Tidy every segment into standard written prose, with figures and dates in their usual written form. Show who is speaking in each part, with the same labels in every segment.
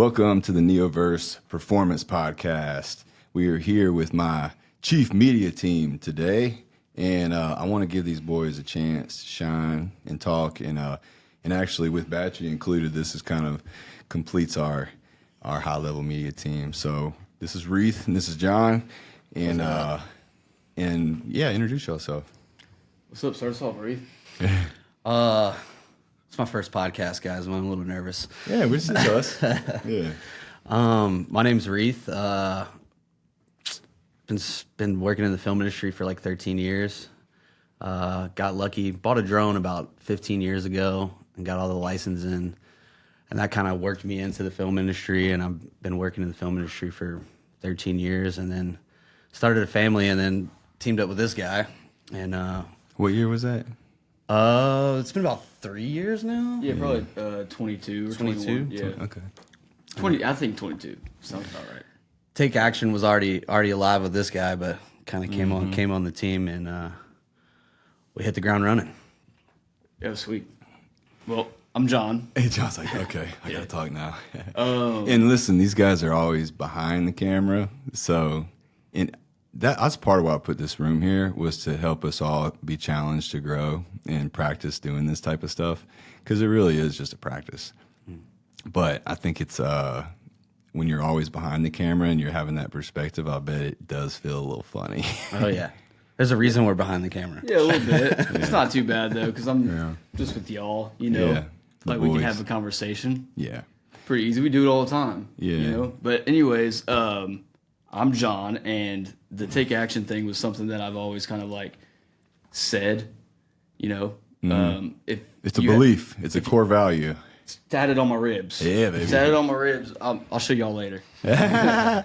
Speaker 1: Welcome to the NeoVerse Performance Podcast. We are here with my chief media team today, and I want to give these boys a chance to shine and talk. And actually, with Batchy included, this is kind of completes our high-level media team. So this is Reeth, and this is John, and yeah, introduce yourself.
Speaker 2: What's up? Start us off, Reeth.
Speaker 3: It's my first podcast, guys. I'm a little nervous.
Speaker 1: Yeah, this is us. Yeah.
Speaker 3: My name's Reeth. Been working in the film industry for like 13 years. Got lucky, bought a drone about 15 years ago and got all the licensing. And that kind of worked me into the film industry. And I've been working in the film industry for 13 years, and then started a family, and then teamed up with this guy. And
Speaker 1: What year was that?
Speaker 3: it's been about 3 years now.
Speaker 2: Yeah, probably 22 or
Speaker 3: 22?
Speaker 2: 21. Yeah,
Speaker 1: Okay.
Speaker 2: 20. I think 22 sounds about right.
Speaker 3: Take Action was already alive with this guy, but kind of came on the team, and we hit the ground running.
Speaker 2: Yeah, sweet. Well, I'm John.
Speaker 1: Hey, John's like, okay, I gotta talk now. And listen, these guys are always behind the camera, so that's part of why I put this room here, was to help us all be challenged to grow and practice doing this type of stuff, because it really is just a practice. But I think it's when you're always behind the camera and you're having that perspective, I bet it does feel a little funny.
Speaker 3: Oh yeah, there's a reason we're behind the camera.
Speaker 2: Yeah, a little bit. It's not too bad though, because I'm just with y'all. You know,
Speaker 1: Yeah, the
Speaker 2: like we can
Speaker 1: boys.
Speaker 2: have a conversation.
Speaker 1: Yeah.
Speaker 2: Pretty easy. We do it all the time.
Speaker 1: Yeah.
Speaker 2: You know. But anyways, I'm John, and the Take Action thing was something that I've always kind of like said. You know, if
Speaker 1: It's a
Speaker 2: you
Speaker 1: belief. It's a core value.
Speaker 2: tatted on my ribs.
Speaker 1: Yeah, baby.
Speaker 2: Tatted on my ribs. I'll show y'all later.
Speaker 1: Get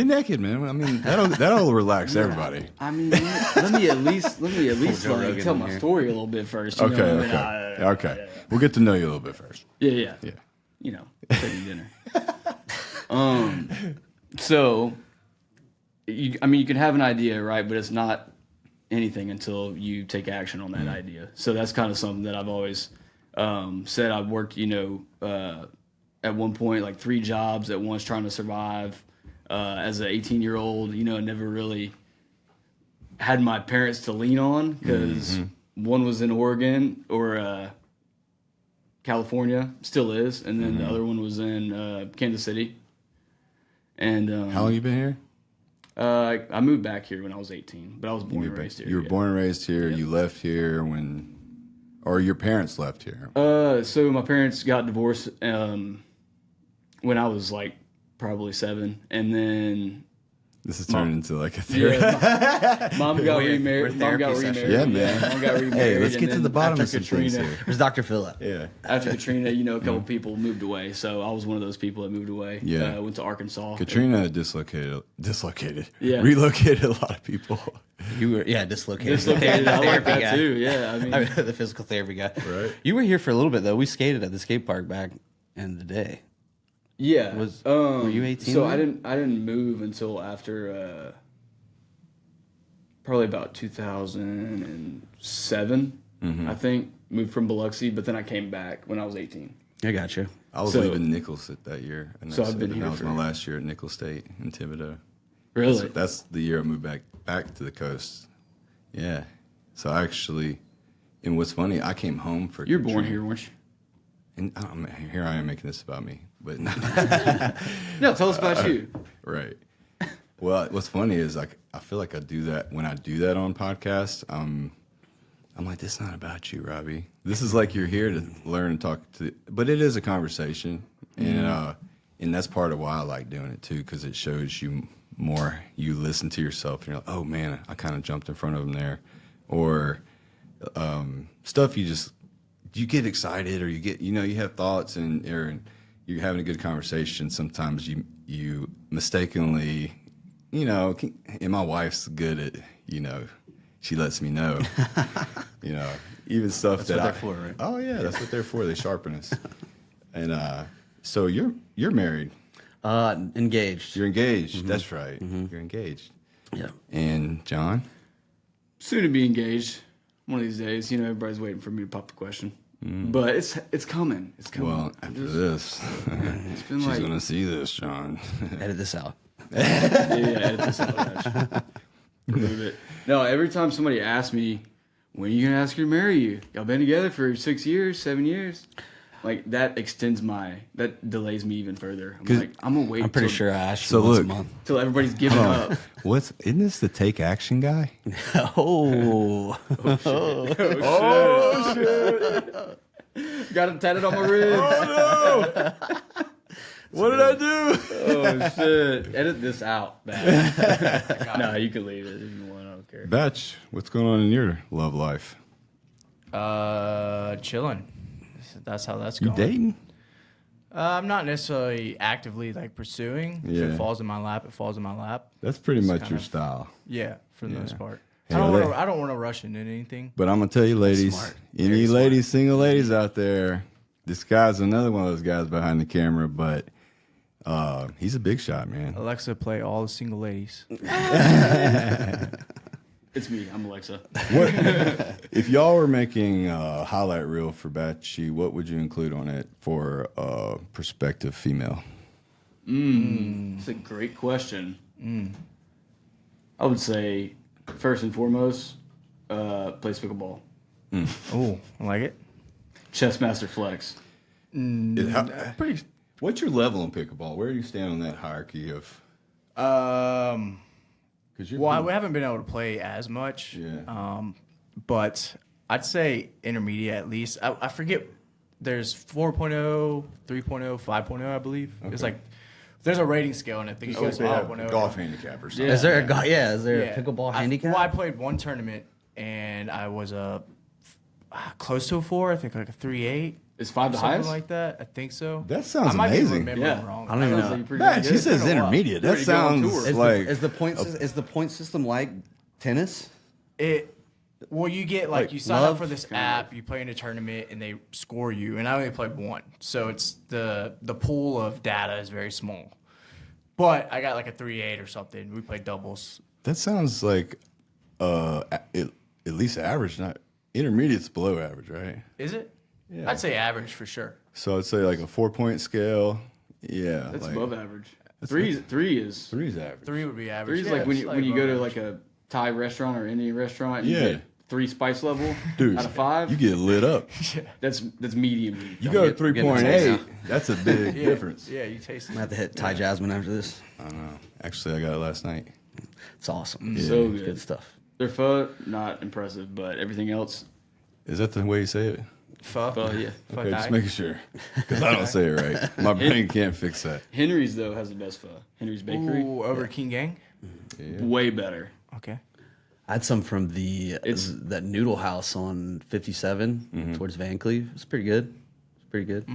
Speaker 1: naked, man. I mean, that'll relax everybody.
Speaker 2: I mean, let me at least
Speaker 3: Joe
Speaker 2: like
Speaker 3: Rogan
Speaker 2: tell
Speaker 3: in
Speaker 2: my
Speaker 3: here.
Speaker 2: story a little bit first. You
Speaker 1: Okay,
Speaker 2: know what
Speaker 1: okay,
Speaker 2: I mean?
Speaker 1: okay. We'll get to know you a little bit first.
Speaker 2: Yeah.
Speaker 1: Yeah.
Speaker 2: You know, taking dinner. So, you can have an idea, right? But it's not anything until you take action on that idea. So that's kind of something that I've always said. I've worked, at one point, like 3 jobs at once trying to survive as an 18-year-old, never really had my parents to lean on, because one was in Oregon or California, still is, and then the other one was in Kansas City. And
Speaker 1: How long you been here?
Speaker 2: I moved back here when I was 18, but I was born and raised here.
Speaker 1: You were born and raised here. You left here or your parents left here.
Speaker 2: So my parents got divorced when I was like probably 7, and then
Speaker 1: This is turning into like a theory.
Speaker 2: mom got
Speaker 3: We're
Speaker 2: remarried. Mom got
Speaker 3: therapy session.
Speaker 2: remarried.
Speaker 1: Yeah, man.
Speaker 2: Mom got remarried.
Speaker 1: Hey, let's
Speaker 2: and
Speaker 1: get to
Speaker 2: then
Speaker 1: the bottom
Speaker 2: after
Speaker 1: of some things
Speaker 2: Katrina,
Speaker 1: here.
Speaker 3: There's Dr. Phillip.
Speaker 1: Yeah.
Speaker 2: After Katrina, a couple people moved away, so I was one of those people that moved away.
Speaker 1: Yeah.
Speaker 2: Went to Arkansas.
Speaker 1: Katrina dislocated.
Speaker 2: Yeah.
Speaker 1: Relocated a lot of people.
Speaker 3: You were dislocated.
Speaker 2: Dislocated. I like
Speaker 3: Therapy
Speaker 2: that
Speaker 3: guy.
Speaker 2: too. Yeah, I mean,
Speaker 3: The physical therapy guy.
Speaker 1: Right.
Speaker 3: You were here for a little bit though. We skated at the skate park back in the day.
Speaker 2: yeah.
Speaker 3: Were you 18
Speaker 2: So
Speaker 3: then?
Speaker 2: I didn't move until after probably about 2007. I think moved from Biloxi, but then I came back when I was 18.
Speaker 3: I got you.
Speaker 1: I was
Speaker 2: So-
Speaker 1: leaving Nichols that year. And
Speaker 2: So I've been
Speaker 1: that
Speaker 2: here
Speaker 1: was
Speaker 2: for-
Speaker 1: my last year at Nichols State in Thibodeau.
Speaker 2: Really?
Speaker 1: That's the year I moved back to the coast. Yeah. So actually, and what's funny, I came home for
Speaker 2: You're born
Speaker 1: Katrina.
Speaker 2: here, weren't you?
Speaker 1: And here I am making this about me, but
Speaker 2: No, tell us about you.
Speaker 1: right. Well, what's funny is like I feel like I do that when I do that on podcasts. I'm like, this is not about you, Robby. This is like you're here to learn and talk to, but it is a conversation, and that's part of why I like doing it too, because it shows you more. You listen to yourself, and you're like, oh man, I kind of jumped in front of them there, or stuff you get excited, or you get you have thoughts, and you're having a good conversation. Sometimes you mistakenly, and my wife's good at she lets me know, even stuff
Speaker 3: That's
Speaker 1: that
Speaker 3: what they're for, right?
Speaker 1: Oh yeah, that's what they're for. They sharpen us. And so you're married.
Speaker 3: Engaged.
Speaker 1: You're engaged. That's right. You're engaged.
Speaker 3: Yeah.
Speaker 1: And John?
Speaker 2: Soon to be engaged. One of these days, everybody's waiting for me to pop the question. But it's coming. It's coming.
Speaker 1: Well, after this,
Speaker 2: it's been
Speaker 1: she's
Speaker 2: like
Speaker 1: gonna see this, John.
Speaker 3: Edit this out.
Speaker 2: yeah, edit this out. Actually. Remove it. No, every time somebody asks me, when are you gonna ask her to marry you? Y'all been together for 6 years, 7 years. Like that delays me even further. I'm like, I'm gonna wait.
Speaker 3: I'm pretty sure I asked
Speaker 1: So
Speaker 3: you once
Speaker 1: look.
Speaker 3: a month.
Speaker 2: till everybody's giving up.
Speaker 1: Isn't this the take action guy?
Speaker 3: Oh.
Speaker 2: Oh shit! Got it tatted on my ribs.
Speaker 1: Oh no! What did I do?
Speaker 2: Oh shit! Edit this out, man. No, you can leave it if you want. I don't care.
Speaker 1: Batch, what's going on in your love life?
Speaker 4: Chilling. That's how that's
Speaker 1: You
Speaker 4: going.
Speaker 1: dating?
Speaker 4: I'm not necessarily actively like pursuing. If
Speaker 1: Yeah.
Speaker 4: it falls in my lap, it falls in my lap.
Speaker 1: That's pretty much
Speaker 4: kind
Speaker 1: your
Speaker 4: of-
Speaker 1: style.
Speaker 4: Yeah, for the most part.
Speaker 1: Hey,
Speaker 4: I don't want to rush into anything.
Speaker 1: But I'm gonna tell you, ladies,
Speaker 3: Smart.
Speaker 1: any
Speaker 4: Very smart.
Speaker 1: ladies, single ladies out there, this guy's another one of those guys behind the camera, but he's a big shot, man.
Speaker 4: Alexa, play all the single ladies.
Speaker 2: It's me. I'm Alexa.
Speaker 1: What if y'all were making a highlight reel for Batchy? What would you include on it for a prospective female?
Speaker 2: It's a great question. I would say, first and foremost, plays pickleball.
Speaker 4: Oh, I like it.
Speaker 2: Chess master flex.
Speaker 1: Pretty. What's your level in pickleball? Where do you stand on that hierarchy of? Because you're
Speaker 4: Well, I haven't been able to play as much.
Speaker 1: Yeah.
Speaker 4: But I'd say intermediate at least. I forget. There's 4.0, 3.0, 5.0, I believe. It's like there's a rating scale, and I think it goes
Speaker 1: They have
Speaker 4: 5.0.
Speaker 1: golf handicap or something.
Speaker 2: Yeah.
Speaker 3: Is there is there a pickleball handicap?
Speaker 4: Well, I played one tournament, and I was close to a 4. I think like a 3.8.
Speaker 2: Is 5 the
Speaker 4: Something
Speaker 2: highest?
Speaker 4: like that. I think so.
Speaker 1: That sounds
Speaker 4: I might
Speaker 1: amazing.
Speaker 4: be remembering wrong.
Speaker 3: I don't even
Speaker 2: Sounds
Speaker 3: know.
Speaker 2: like pretty
Speaker 1: Batch,
Speaker 2: good.
Speaker 1: he says
Speaker 4: been a while.
Speaker 1: intermediate. That
Speaker 2: Ready to go on
Speaker 1: sounds
Speaker 2: tour.
Speaker 3: Is
Speaker 1: like
Speaker 3: the point system like tennis?
Speaker 4: Well, you get
Speaker 3: Like
Speaker 4: you sign
Speaker 3: love?
Speaker 4: up for this app, you play in a tournament, and they score you. And I only played one, so it's the pool of data is very small. But I got like a 3.8 or something. We played doubles.
Speaker 1: that sounds like at least average, not intermediate's below average, right?
Speaker 4: Is it?
Speaker 1: Yeah.
Speaker 4: I'd say average for sure.
Speaker 1: So I'd say like a 4-point scale. Yeah,
Speaker 2: That's
Speaker 1: like,
Speaker 2: above average. Three is
Speaker 1: 3's average.
Speaker 4: 3 would be average.
Speaker 2: Three is
Speaker 4: Yeah,
Speaker 2: like when
Speaker 4: it's
Speaker 2: you go to
Speaker 4: above
Speaker 2: like a Thai restaurant or Indian restaurant. And you
Speaker 1: Yeah.
Speaker 2: get 3 spice level
Speaker 1: Dude,
Speaker 2: out of 5.
Speaker 1: you get lit up.
Speaker 2: That's medium.
Speaker 1: You go to
Speaker 3: get
Speaker 1: 3.8, that's a big
Speaker 4: Yeah,
Speaker 1: difference.
Speaker 4: Yeah, you taste
Speaker 3: I'm
Speaker 4: it.
Speaker 3: gonna have to hit Thai Jasmine after this.
Speaker 1: I don't know. Actually, I got it last night.
Speaker 3: It's awesome.
Speaker 2: So
Speaker 3: It's
Speaker 2: good.
Speaker 3: good stuff.
Speaker 2: Their pho not impressive, but everything else.
Speaker 1: Is that the way you say it?
Speaker 4: Pho.
Speaker 2: Pho, yeah.
Speaker 1: Okay, just making sure. Because I don't say it right. My brain can't fix that.
Speaker 2: Henry's though has the best pho. Henry's Bakery,
Speaker 4: Ooh, over King Gang.
Speaker 2: way better.
Speaker 4: Okay.
Speaker 3: I had some from
Speaker 2: It's-
Speaker 3: that noodle house on 57 towards Van Cleve. It's pretty good. It's pretty good.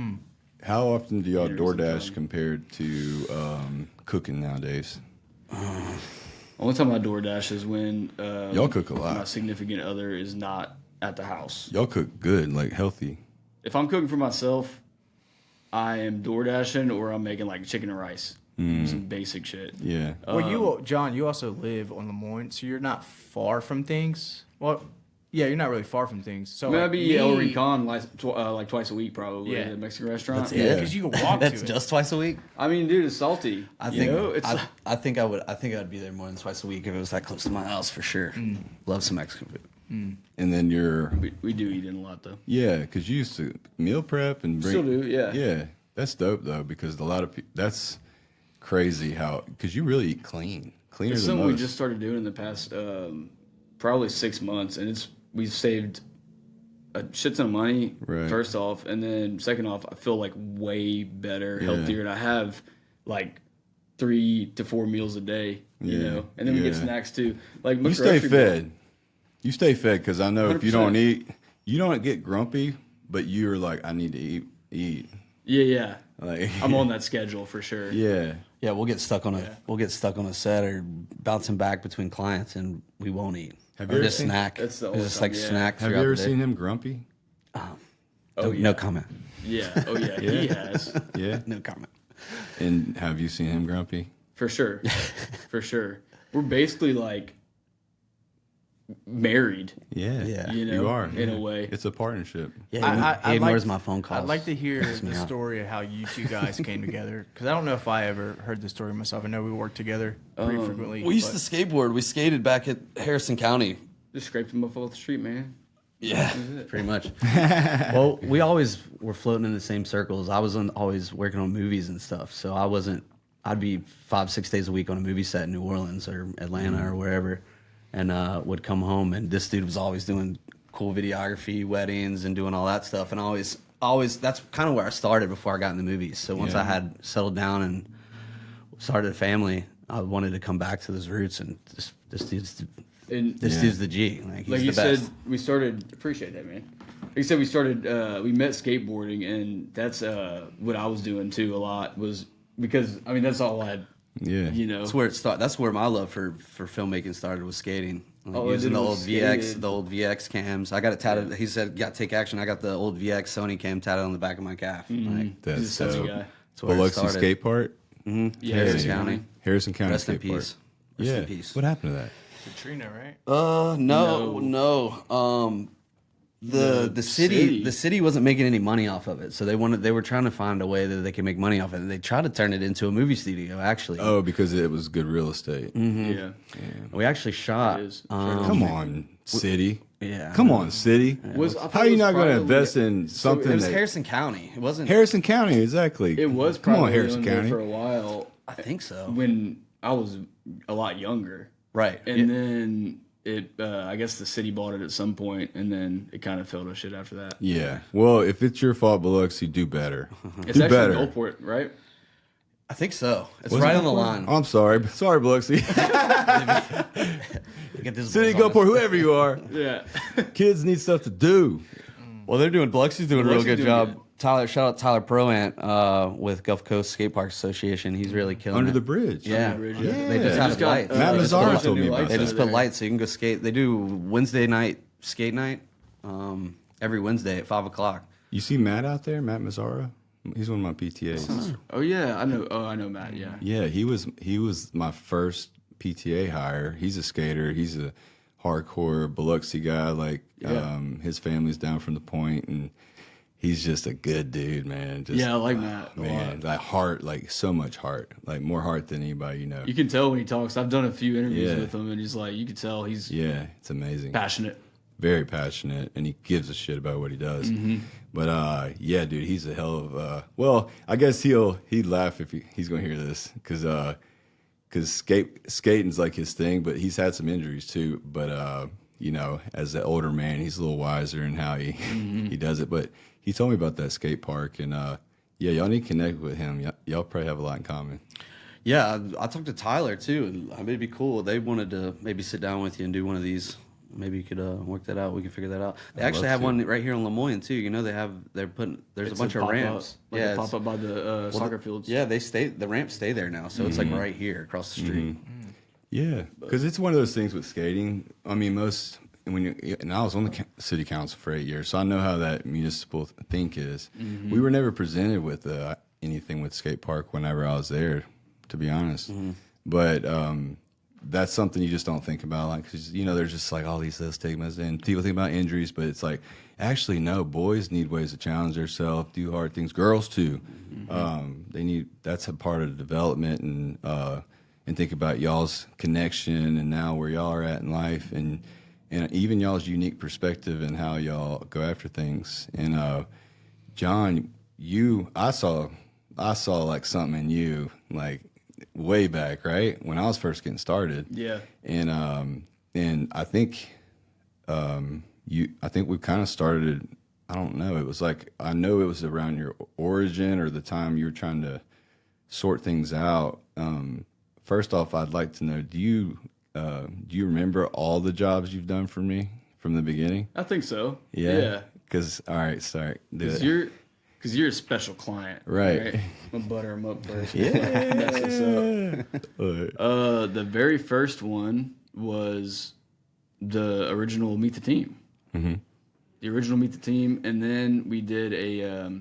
Speaker 1: How often do y'all
Speaker 2: Henry's in
Speaker 1: DoorDash
Speaker 2: town.
Speaker 1: compared to cooking nowadays?
Speaker 2: Only time I DoorDash is when
Speaker 1: Y'all cook a lot.
Speaker 2: my significant other is not at the house.
Speaker 1: Y'all cook good, like healthy.
Speaker 2: If I'm cooking for myself, I am DoorDashing or I'm making like chicken and rice, some basic shit.
Speaker 1: Yeah.
Speaker 4: Well, John, you also live on Lemoyne, so you're not far from things. Well, yeah, you're not really far from things. So
Speaker 2: Maybe
Speaker 4: like
Speaker 2: El
Speaker 4: me-
Speaker 2: Rincon like twice a week probably.
Speaker 4: Yeah.
Speaker 2: At a Mexican restaurant.
Speaker 3: That's
Speaker 4: Yeah,
Speaker 3: it.
Speaker 4: because you can walk
Speaker 3: That's
Speaker 4: to it.
Speaker 3: just twice a week.
Speaker 2: I mean, dude, it's salty.
Speaker 3: I
Speaker 2: You
Speaker 3: think
Speaker 2: know? It's
Speaker 3: I think I would. I think I'd be there more than twice a week if it was that close to my house for sure. Love some Mexican food.
Speaker 1: And then you're,
Speaker 2: we do eat in a lot though.
Speaker 1: yeah, because you used to meal prep and bring.
Speaker 2: Still do, yeah.
Speaker 1: Yeah. That's dope, though, because a lot of people, that's crazy how, because you really eat clean. Cleaner
Speaker 2: It's
Speaker 1: than
Speaker 2: something
Speaker 1: most.
Speaker 2: we just started doing in the past probably 6 months, and we've saved a shit ton of money.
Speaker 1: Right.
Speaker 2: First off, and then second off, I feel like way better, healthier, and I have like 3 to 4 meals a day. You
Speaker 1: Yeah,
Speaker 2: know, and then we get
Speaker 1: yeah.
Speaker 2: snacks too. Like
Speaker 1: You stay
Speaker 2: McGrocery
Speaker 1: fed. You stay fed because I know if you don't
Speaker 2: 100%.
Speaker 1: eat, you don't get grumpy, but you're like, I need to eat.
Speaker 2: Yeah.
Speaker 1: Like,
Speaker 2: I'm on that schedule for sure.
Speaker 1: Yeah.
Speaker 3: Yeah, we'll get stuck on a set or bouncing back between clients, and we won't eat.
Speaker 1: Have
Speaker 3: Or
Speaker 1: you ever
Speaker 3: just
Speaker 1: seen-
Speaker 3: snack.
Speaker 2: That's the
Speaker 3: Or
Speaker 2: only
Speaker 3: just
Speaker 2: time,
Speaker 3: like
Speaker 2: yeah.
Speaker 3: snack.
Speaker 1: Have you
Speaker 3: throughout
Speaker 1: ever
Speaker 3: the day.
Speaker 1: seen him grumpy?
Speaker 3: No comment.
Speaker 2: Yeah. Oh yeah. He has
Speaker 1: Yeah.
Speaker 3: No comment.
Speaker 1: And have you seen him grumpy?
Speaker 2: for sure. For sure. We're basically like married.
Speaker 1: Yeah,
Speaker 3: Yeah.
Speaker 2: You know,
Speaker 1: you are
Speaker 2: in a way.
Speaker 1: It's a partnership.
Speaker 3: Yeah, he ignores my phone calls.
Speaker 4: I'd like to hear
Speaker 3: Pisses me
Speaker 4: the
Speaker 3: off.
Speaker 4: story of how you two guys came together, because I don't know if I ever heard the story myself. I know we worked together pretty frequently.
Speaker 3: We used
Speaker 4: but-
Speaker 3: to skateboard. We skated back at Harrison County.
Speaker 2: Just scraped him up off the street, man.
Speaker 3: Yeah, pretty much. Well, we always were floating in the same circles. I was always working on movies and stuff, so I wasn't. I'd be 5-6 days a week on a movie set in New Orleans or Atlanta or wherever, and would come home, and this dude was always doing cool videography, weddings, and doing all that stuff. And always, that's kind of where I started before I got in the movies. So once I had settled down and started a family, I wanted to come back to those roots, and this dude's.
Speaker 2: And
Speaker 3: Dude's the G. Like, he's
Speaker 2: like
Speaker 3: the
Speaker 2: you
Speaker 3: best.
Speaker 2: said, we started. Appreciate that, man. Like you said, we started. We met skateboarding, and that's what I was doing too a lot. Was because I mean that's all I had.
Speaker 1: Yeah,
Speaker 2: You know,
Speaker 3: That's where it started. That's where my love for filmmaking started, was skating. Like,
Speaker 2: Oh,
Speaker 3: using
Speaker 2: it
Speaker 3: the
Speaker 2: was
Speaker 3: old
Speaker 2: skated.
Speaker 3: the old VX cams. I got it tatted. He said, "Got to take action." I got the old VX Sony cam tatted on the back of my calf. Like,
Speaker 1: that's
Speaker 2: He's a sexy
Speaker 1: so.
Speaker 2: guy.
Speaker 3: that's where it
Speaker 1: Biloxi
Speaker 3: started.
Speaker 1: Skate Park.
Speaker 2: Yeah,
Speaker 3: Harrison
Speaker 2: yeah.
Speaker 3: County.
Speaker 1: Harrison County
Speaker 3: Rest in
Speaker 1: Skate Park.
Speaker 3: peace. Rest
Speaker 1: Yeah.
Speaker 3: in peace.
Speaker 1: What happened to that?
Speaker 4: Katrina, right?
Speaker 3: No. The city wasn't making any money off of it, so they were trying to find a way that they could make money off it. And they tried to turn it into a movie studio. Actually,
Speaker 1: Oh, because it was good real estate.
Speaker 2: Yeah.
Speaker 3: we actually shot.
Speaker 2: It is.
Speaker 1: Come on, city.
Speaker 3: Yeah.
Speaker 1: Come on, city.
Speaker 2: I
Speaker 1: How
Speaker 2: thought
Speaker 1: are
Speaker 2: it
Speaker 1: you
Speaker 2: was
Speaker 1: not going to
Speaker 2: privately-
Speaker 1: invest in something
Speaker 3: It was
Speaker 1: that
Speaker 3: Harrison County. It wasn't.
Speaker 1: Harrison County, exactly.
Speaker 2: It was
Speaker 1: Come on,
Speaker 2: probably
Speaker 1: Harrison
Speaker 2: owned there
Speaker 1: County.
Speaker 2: for a while
Speaker 3: I think so.
Speaker 2: when I was a lot younger,
Speaker 3: Right.
Speaker 2: and then it. I guess the city bought it at some point, and then it kind of fell to shit after that.
Speaker 1: Yeah. Well, if it's your fault, Biloxi, do better.
Speaker 2: It's
Speaker 1: do
Speaker 2: actually
Speaker 1: better.
Speaker 2: Gulfport, right?
Speaker 3: I think so. It's
Speaker 1: Was
Speaker 3: right
Speaker 1: it
Speaker 3: on the
Speaker 1: Gulfport?
Speaker 3: line.
Speaker 1: Oh, I'm sorry. Sorry, Biloxi.
Speaker 3: Get this
Speaker 1: City,
Speaker 3: boys on
Speaker 1: Gulfport, whoever you are.
Speaker 2: Yeah.
Speaker 1: Kids need stuff to do.
Speaker 3: Well, they're doing. Biloxi's doing a real
Speaker 2: Biloxi's
Speaker 3: good
Speaker 2: doing
Speaker 3: job.
Speaker 2: good.
Speaker 3: Tyler, shout out Tyler Proant with Gulf Coast Skate Park Association. He's really killing
Speaker 1: Under
Speaker 3: it.
Speaker 1: the bridge.
Speaker 3: Yeah.
Speaker 2: the bridge,
Speaker 3: They
Speaker 1: yeah.
Speaker 3: just
Speaker 1: They
Speaker 3: have
Speaker 2: just got,
Speaker 3: lights.
Speaker 1: Matt
Speaker 2: they just
Speaker 1: Mazzara
Speaker 2: put a
Speaker 1: told
Speaker 2: new
Speaker 1: me about
Speaker 2: lights
Speaker 3: They
Speaker 1: that.
Speaker 3: just
Speaker 2: out
Speaker 3: put
Speaker 2: there.
Speaker 3: lights so you can go skate. They do Wednesday night skate night every Wednesday at 5:00.
Speaker 1: You see Matt out there, Matt Mazzara? He's one of my PTAs.
Speaker 2: Oh yeah, I know. Oh, I know Matt. Yeah.
Speaker 1: Yeah, he was my first PTA hire. He's a skater. He's a hardcore Biloxi guy. Like his family's down from the point, and he's just a good dude, man. Just,
Speaker 2: Yeah, I like Matt a
Speaker 1: man,
Speaker 2: lot.
Speaker 1: like heart, like so much heart, like more heart than anybody you know.
Speaker 2: You can tell when he talks. I've done a few interviews
Speaker 1: Yeah.
Speaker 2: with him, and he's like, you can tell he's
Speaker 1: Yeah, it's amazing.
Speaker 2: passionate.
Speaker 1: Very passionate, and he gives a shit about what he does.
Speaker 2: Mm-hmm.
Speaker 1: But yeah, dude, he's a hell of. Well, I guess he'd laugh if he's gonna hear this because skating's like his thing, but he's had some injuries too. But you know, as an older man, he's a little wiser in how he he does it. But he told me about that skate park, and yeah, y'all need to connect with him. Y'all probably have a lot in common.
Speaker 3: Yeah, I talked to Tyler too. I mean, it'd be cool. They wanted to maybe sit down with you and do one of these. Maybe you could work that out. We can figure that out. They actually
Speaker 1: love
Speaker 3: have
Speaker 1: to.
Speaker 3: one right here in Lemoyne too. You know, there's
Speaker 2: It's
Speaker 3: a bunch of
Speaker 2: pop-up,
Speaker 3: ramps.
Speaker 2: like
Speaker 3: Yeah,
Speaker 2: a pop up by the soccer fields.
Speaker 3: Yeah, the ramps stay there now, so it's like right here across the street.
Speaker 1: Yeah, because it's one of those things with skating. I mean, and I was on the city council for 8 years, so I know how that municipal think is. We were never presented with anything with skate park whenever I was there, to be honest. But that's something you just don't think about, like, cause, you know, there's just like all these little stigmas, and people think about injuries, but it's like, actually, no, boys need ways to challenge themselves, do hard things. Girls too. That's a part of the development, and think about y'all's connection and now where y'all are at in life, and even y'all's unique perspective and how y'all go after things. And John, I saw like something in you, like way back, right when I was first getting started.
Speaker 2: Yeah.
Speaker 1: And I think we kind of started. I don't know. It was like, I know it was around your origin or the time you were trying to sort things out. First off, I'd like to know, do you remember all the jobs you've done for me from the beginning?
Speaker 2: I think so.
Speaker 1: Yeah.
Speaker 2: Yeah.
Speaker 1: All right, sorry. Do
Speaker 2: Because
Speaker 1: it.
Speaker 2: you're a special client.
Speaker 1: Right.
Speaker 2: I'm gonna butter him up first.
Speaker 1: Yeah.
Speaker 2: Mess this up.
Speaker 1: Uh,
Speaker 2: The very first one was the original Meet the Team.
Speaker 1: Mm-hmm.
Speaker 2: The original Meet the Team, and then we did a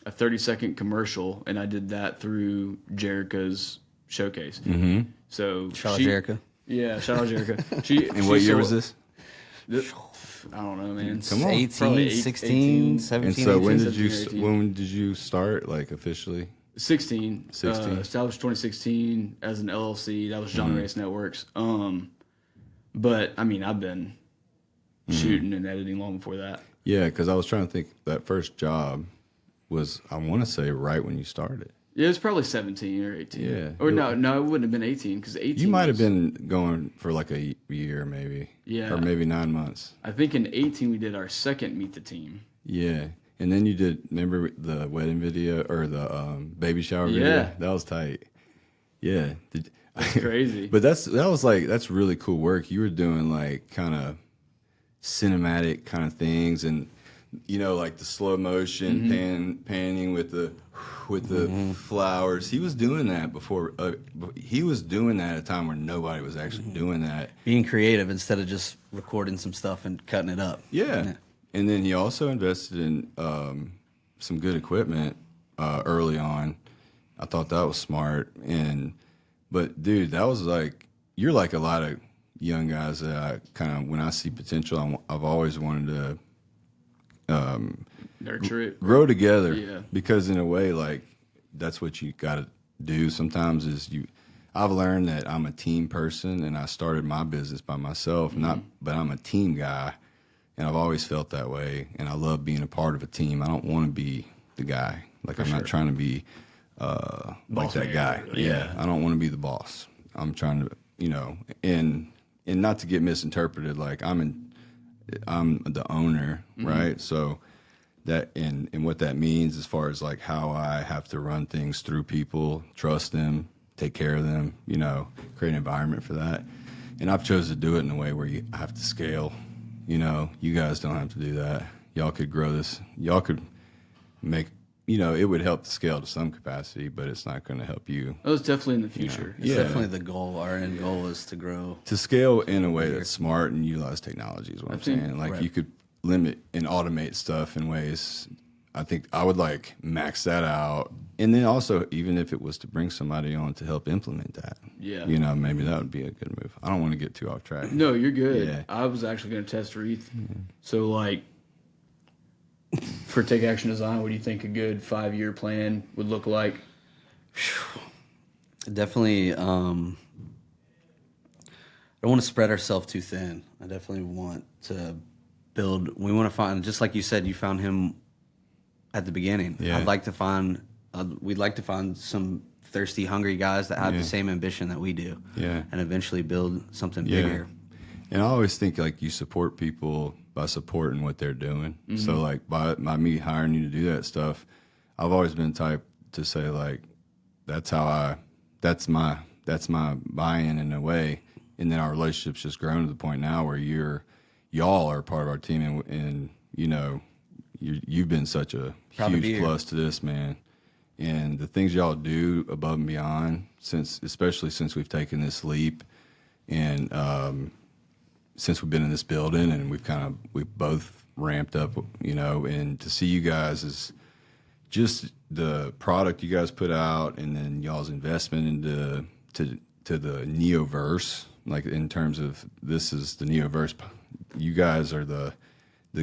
Speaker 2: 30-second commercial, and I did that through Jerica's showcase.
Speaker 1: Mm-hmm.
Speaker 2: So
Speaker 3: Shout out Jerica.
Speaker 2: Yeah, shout out Jerica.
Speaker 1: And what year was this?
Speaker 2: I don't know, man.
Speaker 1: Come on.
Speaker 3: 18,
Speaker 2: Probably
Speaker 3: 16, 17,
Speaker 1: And so
Speaker 3: 18.
Speaker 2: 17,
Speaker 1: when did you start like officially?
Speaker 2: 16.
Speaker 1: 16.
Speaker 2: Established 2016 as an LLC. That was John
Speaker 1: Mm-hmm.
Speaker 2: Race Networks. But I mean, I've been shooting and editing long before that.
Speaker 1: Yeah, because I was trying to think. That first job was, I want to say, right when you started.
Speaker 2: Yeah, it was probably 17 or 18.
Speaker 1: Yeah.
Speaker 2: Or no, it wouldn't have been 18 because 18.
Speaker 1: You might have
Speaker 2: was-
Speaker 1: been going for like a year, maybe.
Speaker 2: Yeah.
Speaker 1: Or maybe 9 months.
Speaker 2: I think in 18 we did our second Meet the Team.
Speaker 1: Yeah. And then you did, remember the wedding video or the baby shower video?
Speaker 2: Yeah.
Speaker 1: That was tight. Yeah.
Speaker 2: That's crazy.
Speaker 1: But that's really cool work. You were doing like kind of cinematic kind of things, and you know, like the slow motion panning with the flowers. He was doing that before. He was doing that at a time where nobody was actually doing that.
Speaker 3: Being creative instead of just recording some stuff and cutting it up.
Speaker 1: Yeah. And then he also invested in some good equipment early on. I thought that was smart. But dude, that was like, you're like a lot of young guys that I kind of, when I see potential, I've always wanted to
Speaker 2: Nurture it.
Speaker 1: grow together.
Speaker 2: Yeah.
Speaker 1: Because in a way, like, that's what you got to do sometimes is I've learned that I'm a team person, and I started my business by myself, but I'm a team guy. And I've always felt that way, and I love being a part of a team. I don't want to be the guy. Like, I'm not trying to be like that guy. Yeah, I don't want to be the boss. I'm trying to, you know, and not to get misinterpreted. Like, I'm the owner, right? So that and what that means as far as like how I have to run things through people, trust them, take care of them, you know, create an environment for that. And I've chosen to do it in a way where I have to scale. You know, you guys don't have to do that. Y'all could grow this. Y'all could make, you know, it would help to scale to some capacity, but it's not going to help you.
Speaker 2: That was definitely in the future.
Speaker 3: It's definitely the goal. Our end goal is to grow.
Speaker 1: To scale in a way that's smart and utilize technology is what I'm saying. Like, you could limit and automate stuff in ways. I think I would like max that out. And then also, even if it was to bring somebody on to help implement that,
Speaker 2: Yeah.
Speaker 1: you know, maybe that would be a good move. I don't want to get too off track.
Speaker 2: No, you're good.
Speaker 1: Yeah.
Speaker 2: I was actually going to test Reeth. So, like, for Take Action Design, what do you think a good 5-year plan would look like?
Speaker 3: Definitely, I don't want to spread ourselves too thin. I definitely want to build. We want to find, just like you said, you found him at the beginning.
Speaker 1: Yeah.
Speaker 3: I'd like to find. We'd like to find some thirsty, hungry guys that have
Speaker 1: Yeah.
Speaker 3: the same ambition that we do.
Speaker 1: Yeah.
Speaker 3: And eventually build something
Speaker 1: Yeah.
Speaker 3: bigger.
Speaker 1: And I always think like you support people by supporting what they're doing. So like by me hiring you to do that stuff, I've always been the type to say like, that's my buy-in in a way. And then our relationship's just grown to the point now where y'all are part of our team, and you know, you've been such a
Speaker 3: Proud to be
Speaker 1: huge
Speaker 3: here.
Speaker 1: plus to this, man. And the things y'all do above and beyond, especially since we've taken this leap, and since we've been in this building, and we've both ramped up, you know, and to see you guys is just the product you guys put out, and then y'all's investment into to the NeoVerse, like in terms of this is the NeoVerse. You guys are the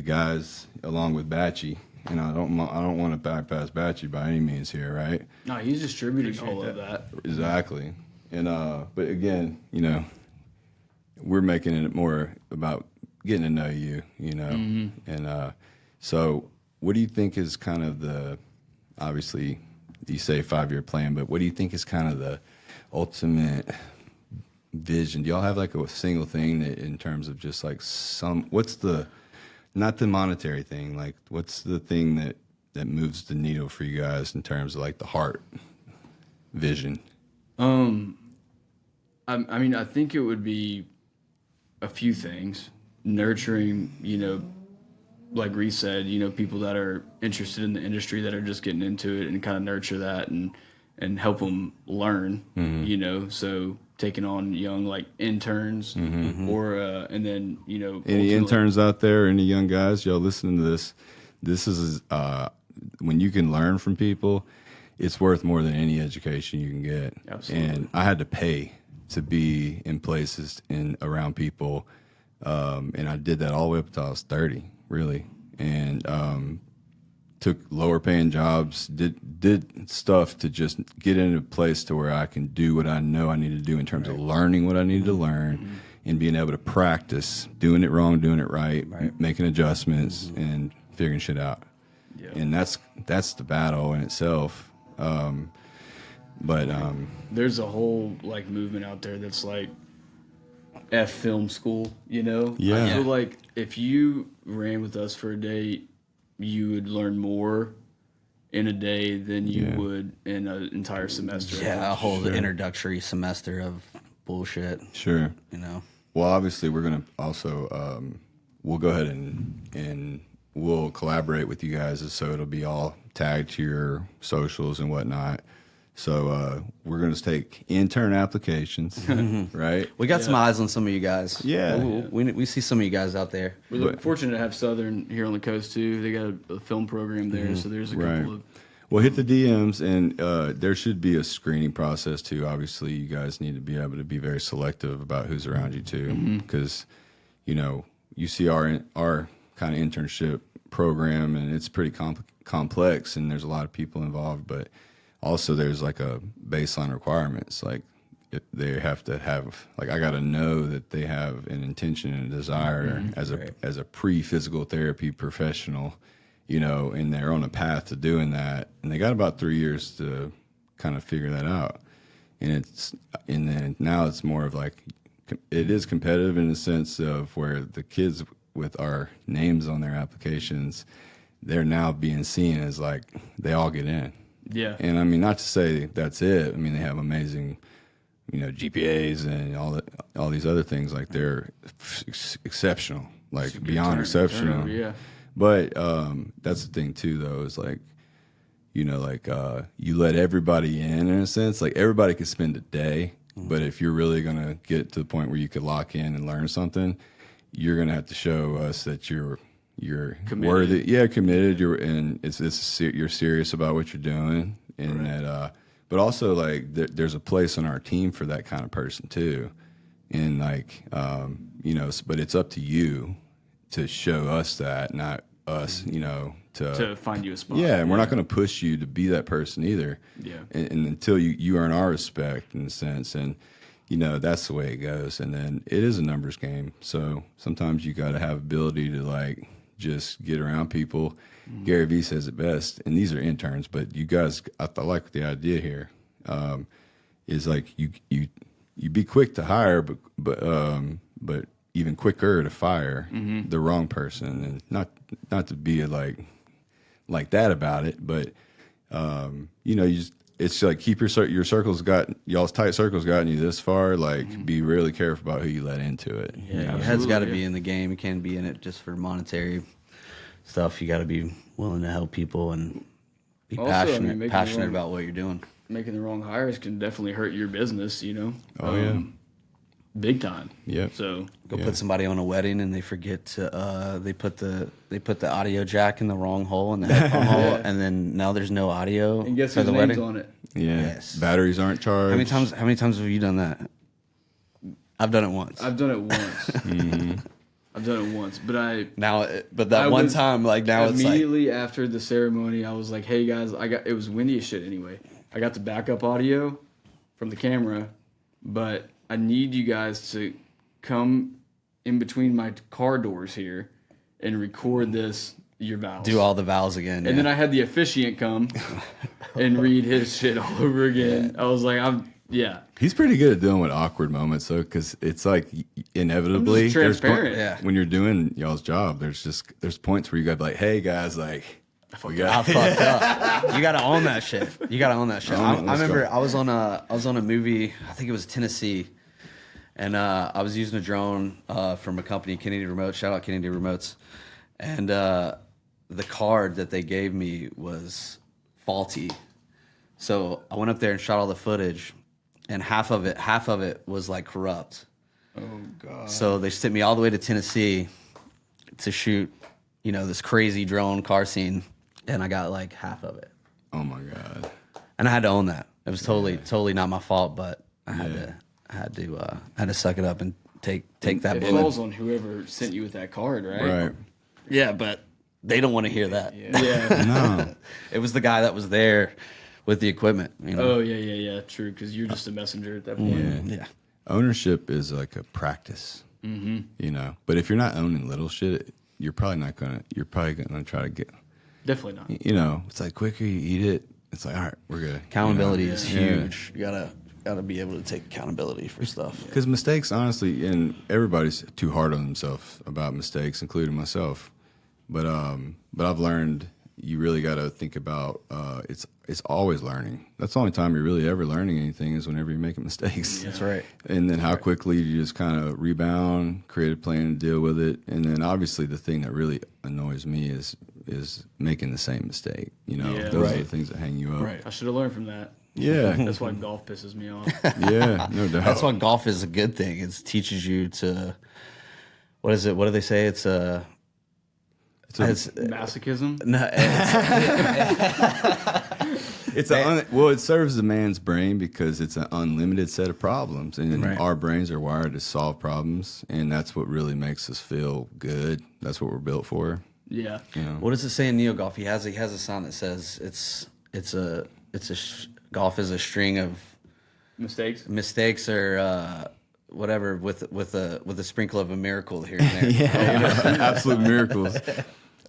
Speaker 1: guys along with Batchy. And I don't want to bypass Batchy by any means here, right?
Speaker 2: No, he's distributing all of that.
Speaker 1: Exactly. And but again, you know, we're making it more about getting to know you, you know. And so what do you think is kind of obviously you say 5-year plan, but what do you think is kind of the ultimate vision? Do y'all have like a single thing that in terms of just like not the monetary thing, like what's the thing that moves the needle for you guys in terms of like the heart vision?
Speaker 2: I mean, I think it would be a few things. Nurturing, you know, like Reeth said, you know, people that are interested in the industry that are just getting into it, and kind of nurture that and help them learn, you know, so taking on young like interns or and then, you know,
Speaker 1: Any interns out there, any young guys, y'all listening to this is when you can learn from people, it's worth more than any education you can get.
Speaker 2: Absolutely.
Speaker 1: And I had to pay to be in places around people And I did that all the way up until I was 30, really. And took lower paying jobs, did stuff to just get into a place to where I can do what I know I need to do in terms of learning what I needed to learn and being able to practice doing it wrong, doing it right. Making adjustments and figuring shit out. Yeah. And that's the battle in itself. But
Speaker 2: there's a whole like movement out there that's like F film school, you know?
Speaker 1: Yeah.
Speaker 2: I feel like if you ran with us for a day, you would learn more in a day than you would in an entire semester.
Speaker 3: Yeah, a whole introductory semester of bullshit.
Speaker 1: Sure.
Speaker 3: You know?
Speaker 1: Well, obviously, we're going to also, we'll go ahead and we'll collaborate with you guys, so it'll be all tagged to your socials and whatnot. So we're going to take intern applications, right?
Speaker 3: We got some eyes on some of you guys.
Speaker 1: Yeah.
Speaker 3: We see some of you guys out there.
Speaker 2: We're fortunate to have Southern here on the coast, too. They got a film program there, so there's a couple of...
Speaker 1: Well, hit the DMs, and there should be a screening process, too. Obviously, you guys need to be able to be very selective about who's around you, too, because, you know, you see our kind of internship program, and it's pretty complex, and there's a lot of people involved, but also there's like a baseline requirements. Like they have to have, like, I got to know that they have an intention and a desire as a pre-physical therapy professional, you know, and they're on a path to doing that. And they got about 3 years to kind of figure that out. And then now it's more of like, it is competitive in the sense of where the kids with our names on their applications, they're now being seen as like, they all get in.
Speaker 2: Yeah.
Speaker 1: And I mean, not to say that's it. I mean, they have amazing, you know, GPAs and all these other things. Like they're exceptional, like beyond exceptional.
Speaker 2: Yeah.
Speaker 1: But that's the thing too, though, is like, you know, like you let everybody in a sense. Like everybody could spend a day, but if you're really gonna get to the point where you could lock in and learn something, you're gonna have to show us that you're committed. Worthy, committed. You're you're serious about what you're doing, and that. But also, like, there's a place on our team for that kind of person too, and like, you know. But it's up to you to show us that, not us, you know, to
Speaker 2: find you a spot.
Speaker 1: Yeah, and we're not going to push you to be that person either.
Speaker 2: Yeah,
Speaker 1: and until you earn our respect in a sense, and you know that's the way it goes. And then it is a numbers game, so sometimes you got to have ability to like just get around people. Gary Vee says it best, and these are interns, but you guys, I like the idea here, is like you be quick to hire, but even quicker to fire the wrong person, and not to be like that about it, but you know, it's like keep your circles y'all's tight circles gotten you this far. Like be really careful about who you let into it.
Speaker 3: Yeah, your head's got to be in the game. You can't be in it just for monetary stuff. You got to be willing to help people and be passionate about what you're doing.
Speaker 2: Making the wrong hires can definitely hurt your business, you know.
Speaker 1: Oh yeah,
Speaker 2: big time.
Speaker 1: Yeah.
Speaker 2: So
Speaker 3: put somebody on a wedding and they forget to they put the audio jack in the wrong hole in the headphone hole, and then now there's no audio
Speaker 2: and guess
Speaker 3: for
Speaker 2: whose
Speaker 3: the
Speaker 2: name's
Speaker 3: wedding
Speaker 2: on it.
Speaker 1: Yeah.
Speaker 3: Yes.
Speaker 1: Batteries aren't charged.
Speaker 3: How many times have you done that? I've done it once.
Speaker 2: I've done it once. I've done it once, but
Speaker 3: that one time, like now it's like
Speaker 2: immediately after the ceremony, I was like, "Hey guys, it was windy as shit anyway. I got the backup audio from the camera, but I need you guys to come in between my car doors here and record your vows.
Speaker 3: Do all the vows again."
Speaker 2: And then I had the officiant come and read his shit all over again. I was like, He's
Speaker 1: pretty good at dealing with awkward moments, though, because it's like inevitably
Speaker 2: transparent.
Speaker 1: When you're doing y'all's job, there's points where you got to be like, hey guys, like
Speaker 3: I fucked up. You got to own that shit. I remember I was on a movie. I think it was Tennessee, and I was using a drone from a company, Kennedy Remote. Shout out Kennedy Remotes, and the card that they gave me was faulty. So I went up there and shot all the footage. And half of it was like corrupt.
Speaker 2: Oh God!
Speaker 3: So they sent me all the way to Tennessee to shoot, you know, this crazy drone car scene, and I got like half of it.
Speaker 1: Oh my God!
Speaker 3: And I had to own that. It was totally not my fault, but I had to suck it up and take that
Speaker 2: It
Speaker 3: bullet.
Speaker 2: falls on whoever sent you with that card, right?
Speaker 1: Right.
Speaker 3: Yeah, but they don't want to hear that.
Speaker 2: Yeah.
Speaker 1: No.
Speaker 3: It was the guy that was there with the equipment. You know?
Speaker 2: Oh yeah. True, because you're just a messenger at that point.
Speaker 1: Yeah.
Speaker 3: Yeah.
Speaker 1: Ownership is like a practice, you know. But if you're not owning little shit, you're probably gonna try to get,
Speaker 2: Definitely not.
Speaker 1: you know. It's like quicker you eat it. It's like, all right, we're good.
Speaker 3: Accountability is
Speaker 1: Yeah.
Speaker 3: huge. You gotta be able to take accountability for stuff.
Speaker 1: Because mistakes, honestly, and everybody's too hard on themselves about mistakes, including myself. But I've learned you really got to think about it's always learning. That's the only time you're really ever learning anything is whenever you're making mistakes.
Speaker 3: That's right.
Speaker 1: And then how quickly you just kind of rebound, create a plan and deal with it. And then obviously the thing that really annoys me is making the same mistake. You know,
Speaker 2: Yeah.
Speaker 1: those are the
Speaker 3: Right.
Speaker 1: things that hang you up.
Speaker 3: Right.
Speaker 2: I should have learned from that.
Speaker 1: Yeah.
Speaker 2: That's why golf pisses me off.
Speaker 1: Yeah, no doubt.
Speaker 3: That's why golf is a good thing. It teaches you to, what is it? What do they say? It's a,
Speaker 2: Masochism.
Speaker 3: no,
Speaker 1: It serves the man's brain because it's an unlimited set of problems, and
Speaker 3: Right.
Speaker 1: our brains are wired to solve problems, and that's what really makes us feel good. That's what we're built for.
Speaker 2: Yeah.
Speaker 1: You know?
Speaker 3: what does it say in Neo Golf? He has a sign that says golf is a string of
Speaker 2: Mistakes.
Speaker 3: mistakes or whatever with a sprinkle of a miracle here and there.
Speaker 1: Absolute miracles.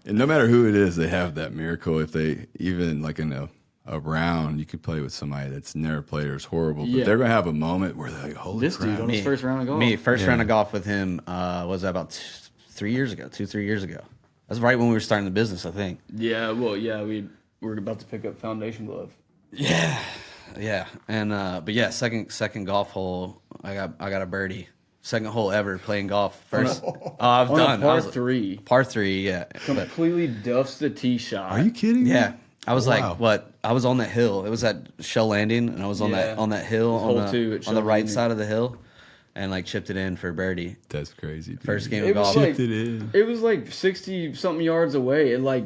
Speaker 1: And no matter who it is, they have that miracle. If they even like in a round, you could play with somebody that's never played or is horrible, but
Speaker 2: Yeah.
Speaker 1: they're gonna have a moment where they're like, "Holy
Speaker 2: This
Speaker 1: crap!"
Speaker 2: dude on his first round of golf.
Speaker 3: Me, first
Speaker 1: Yeah.
Speaker 3: round of golf with him was about 3 years ago, 3 years ago. That's right when we were starting the business, I think.
Speaker 2: Yeah. Well, yeah. We're about to pick up foundation glove.
Speaker 3: Yeah, and but yeah, second golf hole, I got a birdie. Second hole ever playing golf. First, I've
Speaker 2: On
Speaker 3: done
Speaker 2: a par
Speaker 3: I was-
Speaker 2: 3.
Speaker 3: Par 3, yeah. But,
Speaker 2: Completely duffs the tee shot.
Speaker 1: Are you kidding? me?
Speaker 3: yeah, I was
Speaker 1: Wow.
Speaker 3: like, what? I was on that hill. It was at Shell Landing, and I was on
Speaker 2: Yeah.
Speaker 3: that hill
Speaker 2: Hole
Speaker 3: on
Speaker 2: 2
Speaker 3: the
Speaker 2: at
Speaker 3: on the
Speaker 2: Shell
Speaker 3: right
Speaker 2: Landing.
Speaker 3: side of the hill, and like chipped it in for birdie.
Speaker 1: That's crazy. Dude.
Speaker 3: First game
Speaker 2: It
Speaker 3: of
Speaker 2: was
Speaker 3: golf.
Speaker 2: like-
Speaker 1: Shift it in.
Speaker 2: It was like 60 something yards away. It like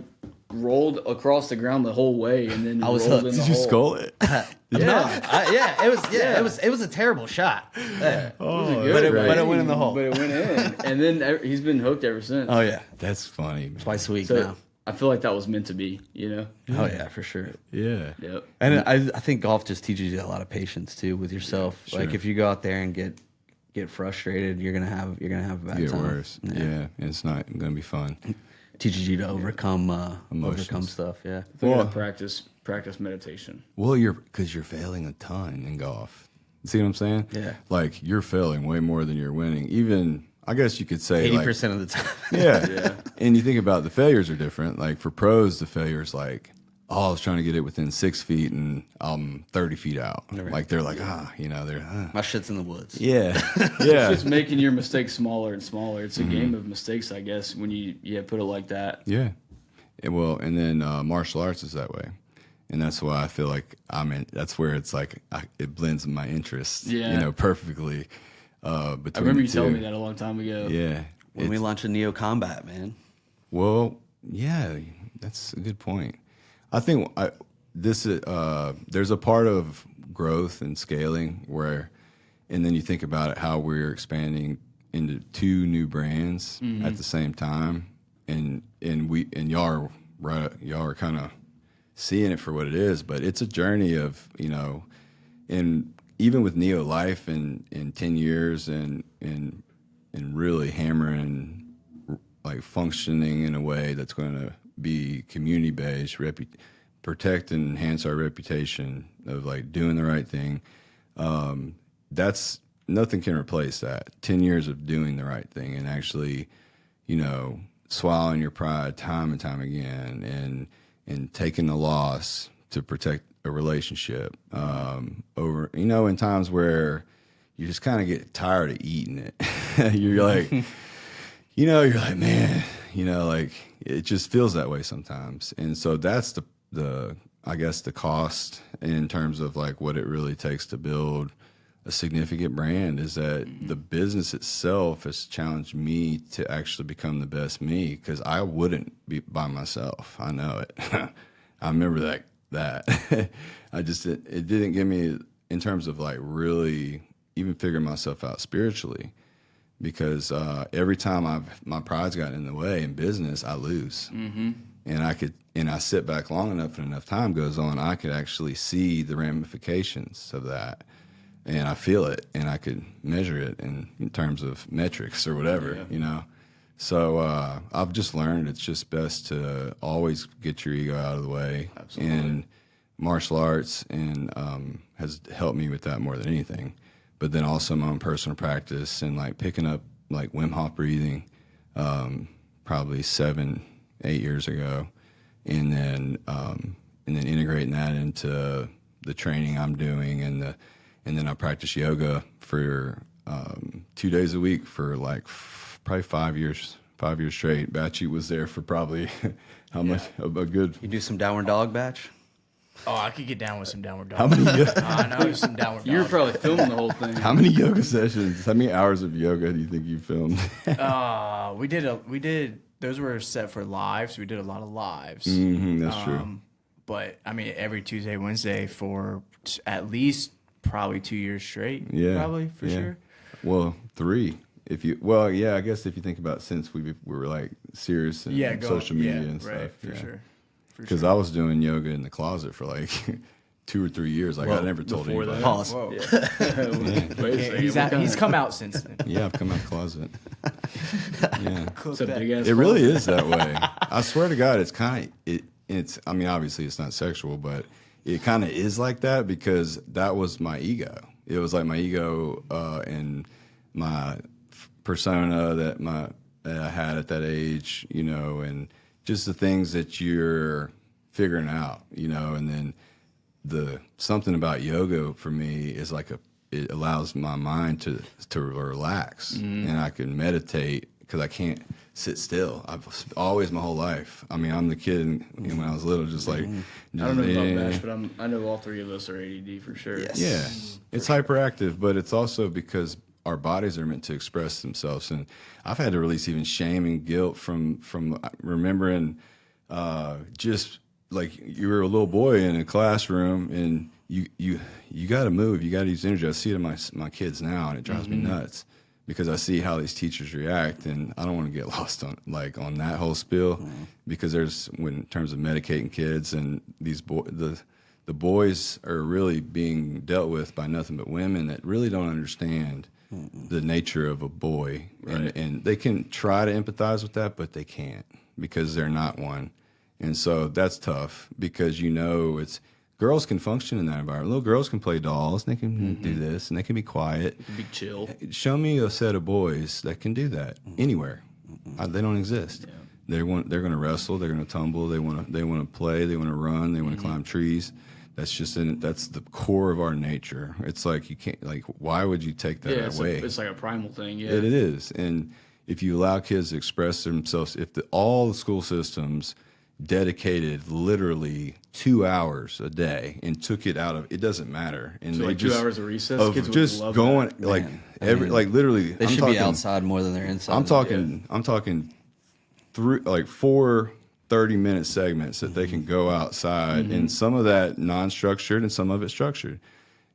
Speaker 2: rolled across the ground the whole way, and then
Speaker 3: I was
Speaker 2: rolled
Speaker 3: hooked.
Speaker 2: in the
Speaker 1: Did you
Speaker 2: hole.
Speaker 1: skull it?
Speaker 3: Yeah, it was a terrible shot. Yeah.
Speaker 1: Oh,
Speaker 3: But it
Speaker 2: Right.
Speaker 3: went in the hole.
Speaker 2: But it went in, and then he's been hooked ever since.
Speaker 3: Oh yeah,
Speaker 1: that's funny. Man.
Speaker 3: twice a week
Speaker 2: So
Speaker 3: now.
Speaker 2: I feel like that was meant to be. You know.
Speaker 3: Oh yeah, for sure.
Speaker 1: Yeah.
Speaker 2: Yep.
Speaker 3: And I think golf just teaches you a lot of patience too with yourself.
Speaker 1: Sure.
Speaker 3: Like if you go out there and get frustrated, you're gonna have a bad
Speaker 1: Get
Speaker 3: time.
Speaker 1: worse. Yeah. And it's not gonna be fun.
Speaker 3: Teaches you to overcome
Speaker 1: Emotions.
Speaker 3: stuff. Yeah.
Speaker 2: I think I
Speaker 1: Well-
Speaker 2: practice meditation.
Speaker 1: Well, because you're failing a ton in golf. See what I'm saying?
Speaker 3: Yeah.
Speaker 1: Like you're failing way more than you're winning. Even I guess you could say
Speaker 3: 80% of the time.
Speaker 1: Yeah.
Speaker 2: Yeah.
Speaker 1: And you think about the failures are different. Like for pros, the failures like, oh, I was trying to get it within 6 feet and I'm 30 feet out. Like they're like,
Speaker 3: My shit's in the woods.
Speaker 1: yeah,
Speaker 2: It's
Speaker 1: yeah,
Speaker 2: just making your mistakes smaller and smaller. It's a game of mistakes, I guess, when you put it like that.
Speaker 1: yeah. And then martial arts is that way. And that's why I feel like that's where it's like it blends my interests,
Speaker 2: Yeah.
Speaker 1: Perfectly. Between
Speaker 2: I remember you
Speaker 1: the
Speaker 2: telling
Speaker 1: two.
Speaker 2: me that a long time ago.
Speaker 1: Yeah.
Speaker 3: When we launch a Neo Combat, man.
Speaker 1: Well, yeah, that's a good point. I think there's a part of growth and scaling where, and then you think about it, how we're expanding into 2 new brands at the same time, and y'all are kind of seeing it for what it is, but it's a journey of and even with Neo Life in 10 years and really hammering like functioning in a way that's going to be community based, protect and enhance our reputation of like doing the right thing. That's nothing can replace that. 10 years of doing the right thing and actually, swallowing your pride time and time again and taking the loss to protect a relationship over, in times where you just kind of get tired of eating it. You're like, you're like, man, like it just feels that way sometimes. And so that's the I guess the cost in terms of like what it really takes to build a significant brand is that the business itself has challenged me to actually become the best me because I wouldn't be by myself. I know it. I remember that. It didn't give me in terms of like really even figuring myself out spiritually. because every time my pride's gotten in the way in business, I lose. Mm-hmm. And I sit back long enough and enough time goes on, I could actually see the ramifications of that. And I feel it, and I could measure it in terms of metrics or whatever, you know. So I've just learned it's just best to always get your ego out of the way. Absolutely. And martial arts and has helped me with that more than anything. But then also my own personal practice and like picking up like Wim Hof breathing, probably 7-8 years ago, and then integrating that into the training I'm doing, and then I practice yoga for 2 days a week for like probably 5 years straight. Batchy was there for probably how much a good.
Speaker 3: You do some downward dog, Batch?
Speaker 4: Oh, I could get down with some downward dog.
Speaker 1: How many?
Speaker 4: I know some downward dog.
Speaker 2: You were probably filming the whole thing.
Speaker 1: How many yoga sessions? How many hours of yoga do you think you filmed?
Speaker 4: We did. Those were set for lives. We did a lot of lives.
Speaker 1: That's true.
Speaker 4: But I mean, every Tuesday, Wednesday for at least probably 2 years straight.
Speaker 1: Yeah,
Speaker 4: probably for sure.
Speaker 1: Well, 3. I guess if you think about it, since we were like serious and social media and stuff,
Speaker 4: right, for sure.
Speaker 1: Because I was doing yoga in the closet for like 2 or 3 years. Like I never told
Speaker 2: before
Speaker 1: anybody.
Speaker 2: that.
Speaker 3: Pause.
Speaker 2: Whoa. Wait a second.
Speaker 4: He's come out since then.
Speaker 1: Yeah, I've come out of the closet. Yeah,
Speaker 2: It's a big ass.
Speaker 1: it really is that way. I swear to God, it's kind of it's. I mean, obviously, it's not sexual, but it kind of is like that because that was my ego. It was like my ego and my persona that I had at that age, you know, and just the things that you're figuring out, you know, and then something about yoga for me is like it allows my mind to relax, and I can meditate because I can't sit still. I've always my whole life. I mean, I'm the kid when I was little, just like
Speaker 2: I don't know about Bash, but I know all 3 of us are ADD for sure.
Speaker 3: Yes.
Speaker 1: yeah, it's hyperactive, but it's also because our bodies are meant to express themselves, and I've had to release even shame and guilt from remembering just like you were a little boy in a classroom and you got to move, you got to use energy. I see it in my kids now, and it drives me nuts because I see how these teachers react, and I don't want to get lost on that whole spiel because in terms of medicating kids and these the boys are really being dealt with by nothing but women that really don't understand the nature of a boy, and they can try to empathize with that, but they can't because they're not one. And so that's tough because it's girls can function in that environment. Little girls can play dolls, and they can do this, and they can be quiet.
Speaker 2: Be chill.
Speaker 1: Show me a set of boys that can do that anywhere. They don't exist. Yeah. They're going to wrestle. They're going to tumble. They want to play. They want to run. They want to climb trees. That's that's the core of our nature. It's like you can't, like, why would you take that away?
Speaker 2: It's like a primal thing. Yeah,
Speaker 1: it is. And if you allow kids to express themselves, if all the school systems dedicated literally 2 hours a day and took it out of, it doesn't matter. And
Speaker 2: so
Speaker 1: they
Speaker 2: like 2 hours of recess,
Speaker 1: of
Speaker 2: kids
Speaker 1: just
Speaker 2: would love
Speaker 1: going
Speaker 2: that.
Speaker 1: like like literally.
Speaker 3: They should be outside more than they're inside.
Speaker 1: I'm talking 4 30-minute segments that they can go outside, and some of that non-structured and some of it structured.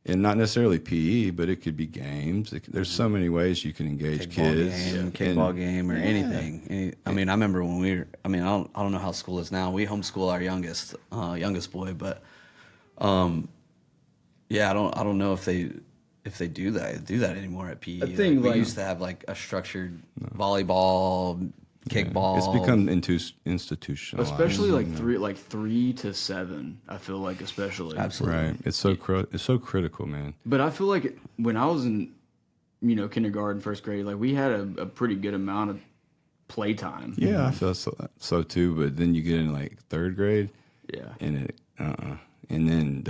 Speaker 1: And not necessarily PE, but it could be games. There's so many ways you can engage kids.
Speaker 3: Kickball game or anything. I mean, I remember when I don't know how school is now. We homeschool our youngest boy, but I don't know if they do that anymore at PE.
Speaker 2: I think
Speaker 3: we used to have like a structured volleyball, kickball.
Speaker 1: It's become institutionalized,
Speaker 2: especially like 3 to 7. I feel like especially
Speaker 3: Absolutely.
Speaker 1: Right. It's so critical, man.
Speaker 2: But I feel like when I was in kindergarten, first grade, like we had a pretty good amount of playtime.
Speaker 1: Yeah, I feel so too. But then you get in like 3rd grade, and and then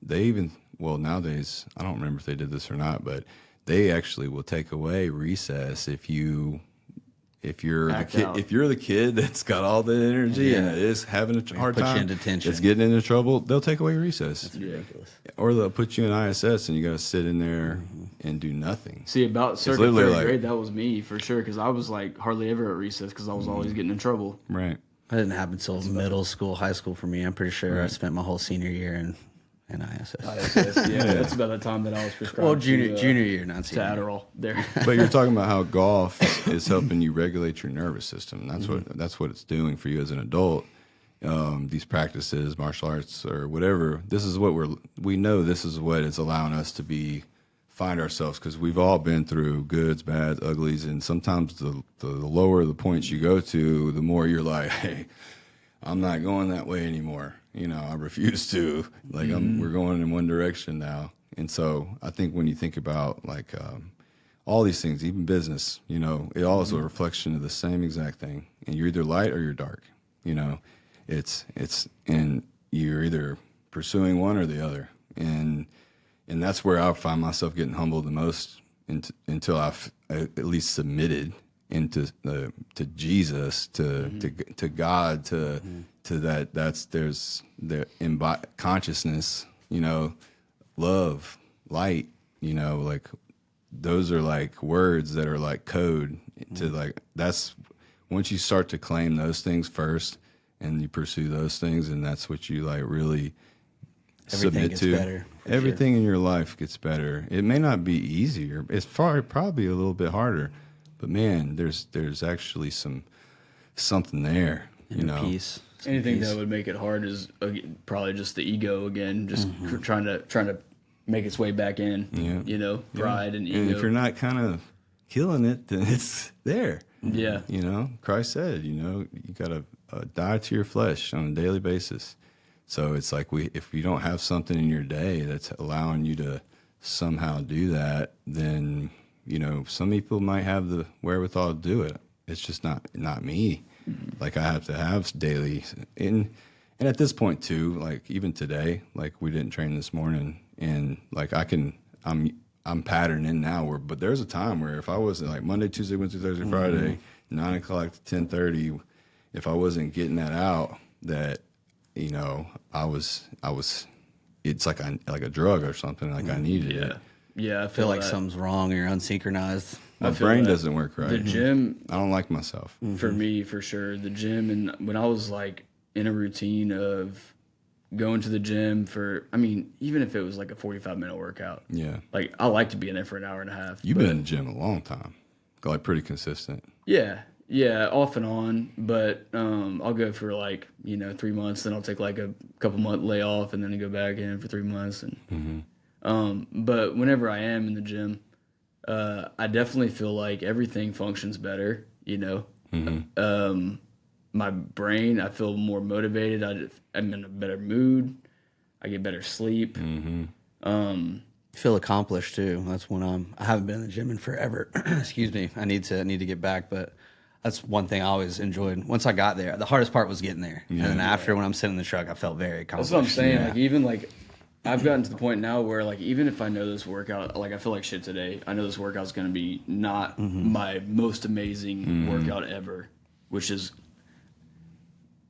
Speaker 1: they even nowadays I don't remember if they did this or not, but they actually will take away recess if you're the kid that's got all the energy and is having a hard time,
Speaker 3: you into tension.
Speaker 1: It's getting into trouble, they'll take away recess.
Speaker 3: That's ridiculous.
Speaker 1: Or they'll put you in ISS and you got to sit in there and do nothing.
Speaker 2: See, about circa 3rd grade, that was me for sure because I was like hardly ever at recess because I was always getting in trouble.
Speaker 1: Right.
Speaker 3: That didn't happen until middle school, high school for me. I'm pretty sure I spent my whole senior year NISS.
Speaker 2: Yeah, that's about the time that I was prescribed.
Speaker 3: Well, junior year, not
Speaker 2: to
Speaker 3: senior.
Speaker 2: Adderall there.
Speaker 1: But you're talking about how golf is helping you regulate your nervous system. That's what it's doing for you as an adult. These practices, martial arts or whatever, this is what we know this is what is allowing us to find ourselves, because we've all been through goods, bads, uglies, and sometimes the lower the points you go to, the more you're like, hey, I'm not going that way anymore. I refuse to. Like, we're going in one direction now. And so I think when you think about like all these things, even business, it all is a reflection of the same exact thing. And you're either light or you're dark. It's and you're either pursuing one or the other. And that's where I find myself getting humbled the most until I've at least submitted into to Jesus, to God, to that. There's the consciousness, love, light, like those are like words that are like code to like, that's once you start to claim those things first and you pursue those things, and that's what you like really submit to.
Speaker 3: Better,
Speaker 1: everything in your life gets better. It may not be easier. It's probably a little bit harder, but man, there's actually something there.
Speaker 3: Peace.
Speaker 2: Anything that would make it hard is probably just the ego again, just trying to make its way back in.
Speaker 1: Yeah.
Speaker 2: Pride and ego.
Speaker 1: And if you're not kind of killing it, then it's there.
Speaker 2: Yeah.
Speaker 1: Christ said, you got to die to your flesh on a daily basis. So it's like if you don't have something in your day that's allowing you to somehow do that, then some people might have the wherewithal to do it. It's just not me. Like I have to have daily, and at this point too, like even today, like we didn't train this morning, and like I'm patterning now. But there's a time where if I wasn't like Monday, Tuesday, Wednesday, Thursday, Friday, 9 o'clock to 10:30, if I wasn't getting that out, that I was. It's like a drug or something. Like I needed it.
Speaker 2: Yeah, I
Speaker 3: Feel like
Speaker 2: that.
Speaker 3: something's wrong or you're unsynchronized.
Speaker 1: My brain doesn't work right.
Speaker 2: The gym,
Speaker 1: I don't like myself.
Speaker 2: for me, for sure. The gym, and when I was like in a routine of going to the gym even if it was like a 45-minute workout.
Speaker 1: Yeah.
Speaker 2: Like I like to be in there for an hour and a half.
Speaker 1: You've been in the gym a long time. Like pretty consistent.
Speaker 2: Yeah, off and on. But I'll go for like 3 months, then I'll take like a couple month layoff, and then I go back in for 3 months. And but whenever I am in the gym, I definitely feel like everything functions better. My brain, I feel more motivated. I'm in a better mood. I get better sleep.
Speaker 3: Feel accomplished too. That's when I haven't been in the gym in forever. Excuse me. I need to get back, but that's one thing I always enjoyed. Once I got there, the hardest part was getting there, and then after when I'm sitting in the truck, I felt very accomplished.
Speaker 2: That's what I'm saying. Like even like I've gotten to the point now where like even if I know this workout, like I feel like shit today, I know this workout's going to be not my most amazing workout ever, which is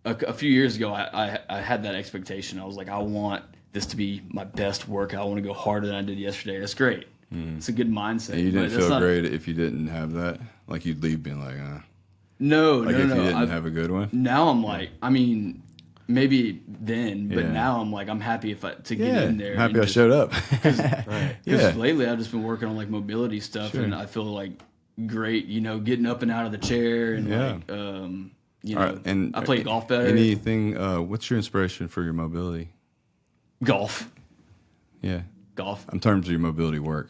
Speaker 2: a few years ago I had that expectation. I was like, I want this to be my best workout. I want to go harder than I did yesterday. That's great. It's a good mindset.
Speaker 1: And you didn't feel great if you didn't have that? Like you'd leave being like,
Speaker 2: No,
Speaker 1: like
Speaker 2: no,
Speaker 1: if
Speaker 2: no.
Speaker 1: you didn't have a good one?
Speaker 2: Now I'm like, maybe then, but now I'm like, I'm happy to get in there.
Speaker 1: Happy I showed up.
Speaker 2: Because lately I've just been working on like mobility stuff, and I feel like great, getting up and out of the chair, and like,
Speaker 1: and
Speaker 2: I play golf better.
Speaker 1: Anything? What's your inspiration for your mobility?
Speaker 2: Golf.
Speaker 1: Yeah,
Speaker 2: Golf.
Speaker 1: in terms of your mobility work.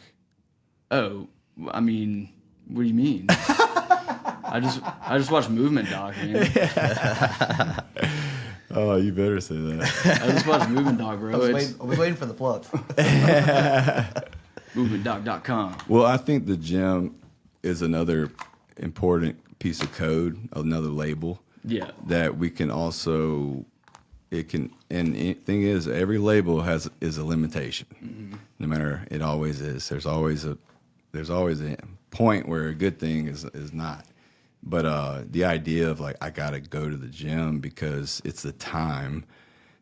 Speaker 2: Oh, what do you mean? I just watch Movement Doc, man.
Speaker 1: Oh, you better say that.
Speaker 2: I just watch Movement Doc, bro.
Speaker 3: I was waiting for the plug.
Speaker 2: MovementDoc.com.
Speaker 1: Well, I think the gym is another important piece of code, another label.
Speaker 2: Yeah.
Speaker 1: That we can also, and the thing is, every label is a limitation. No matter, it always is. There's always a point where a good thing is not. But the idea of like, I gotta go to the gym because it's the time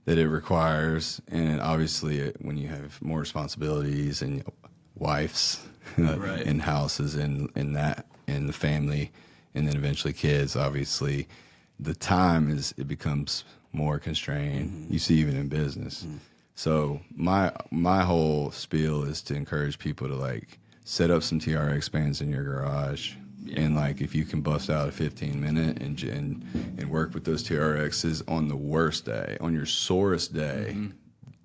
Speaker 1: that it requires, and obviously when you have more responsibilities and wives and houses and the family, and then eventually kids, obviously the time it becomes more constrained. You see even in business. So my whole spiel is to encourage people to like set up some TRX bands in your garage. And like if you can bust out a 15-minute and work with those TRXs on the worst day, on your sorest day,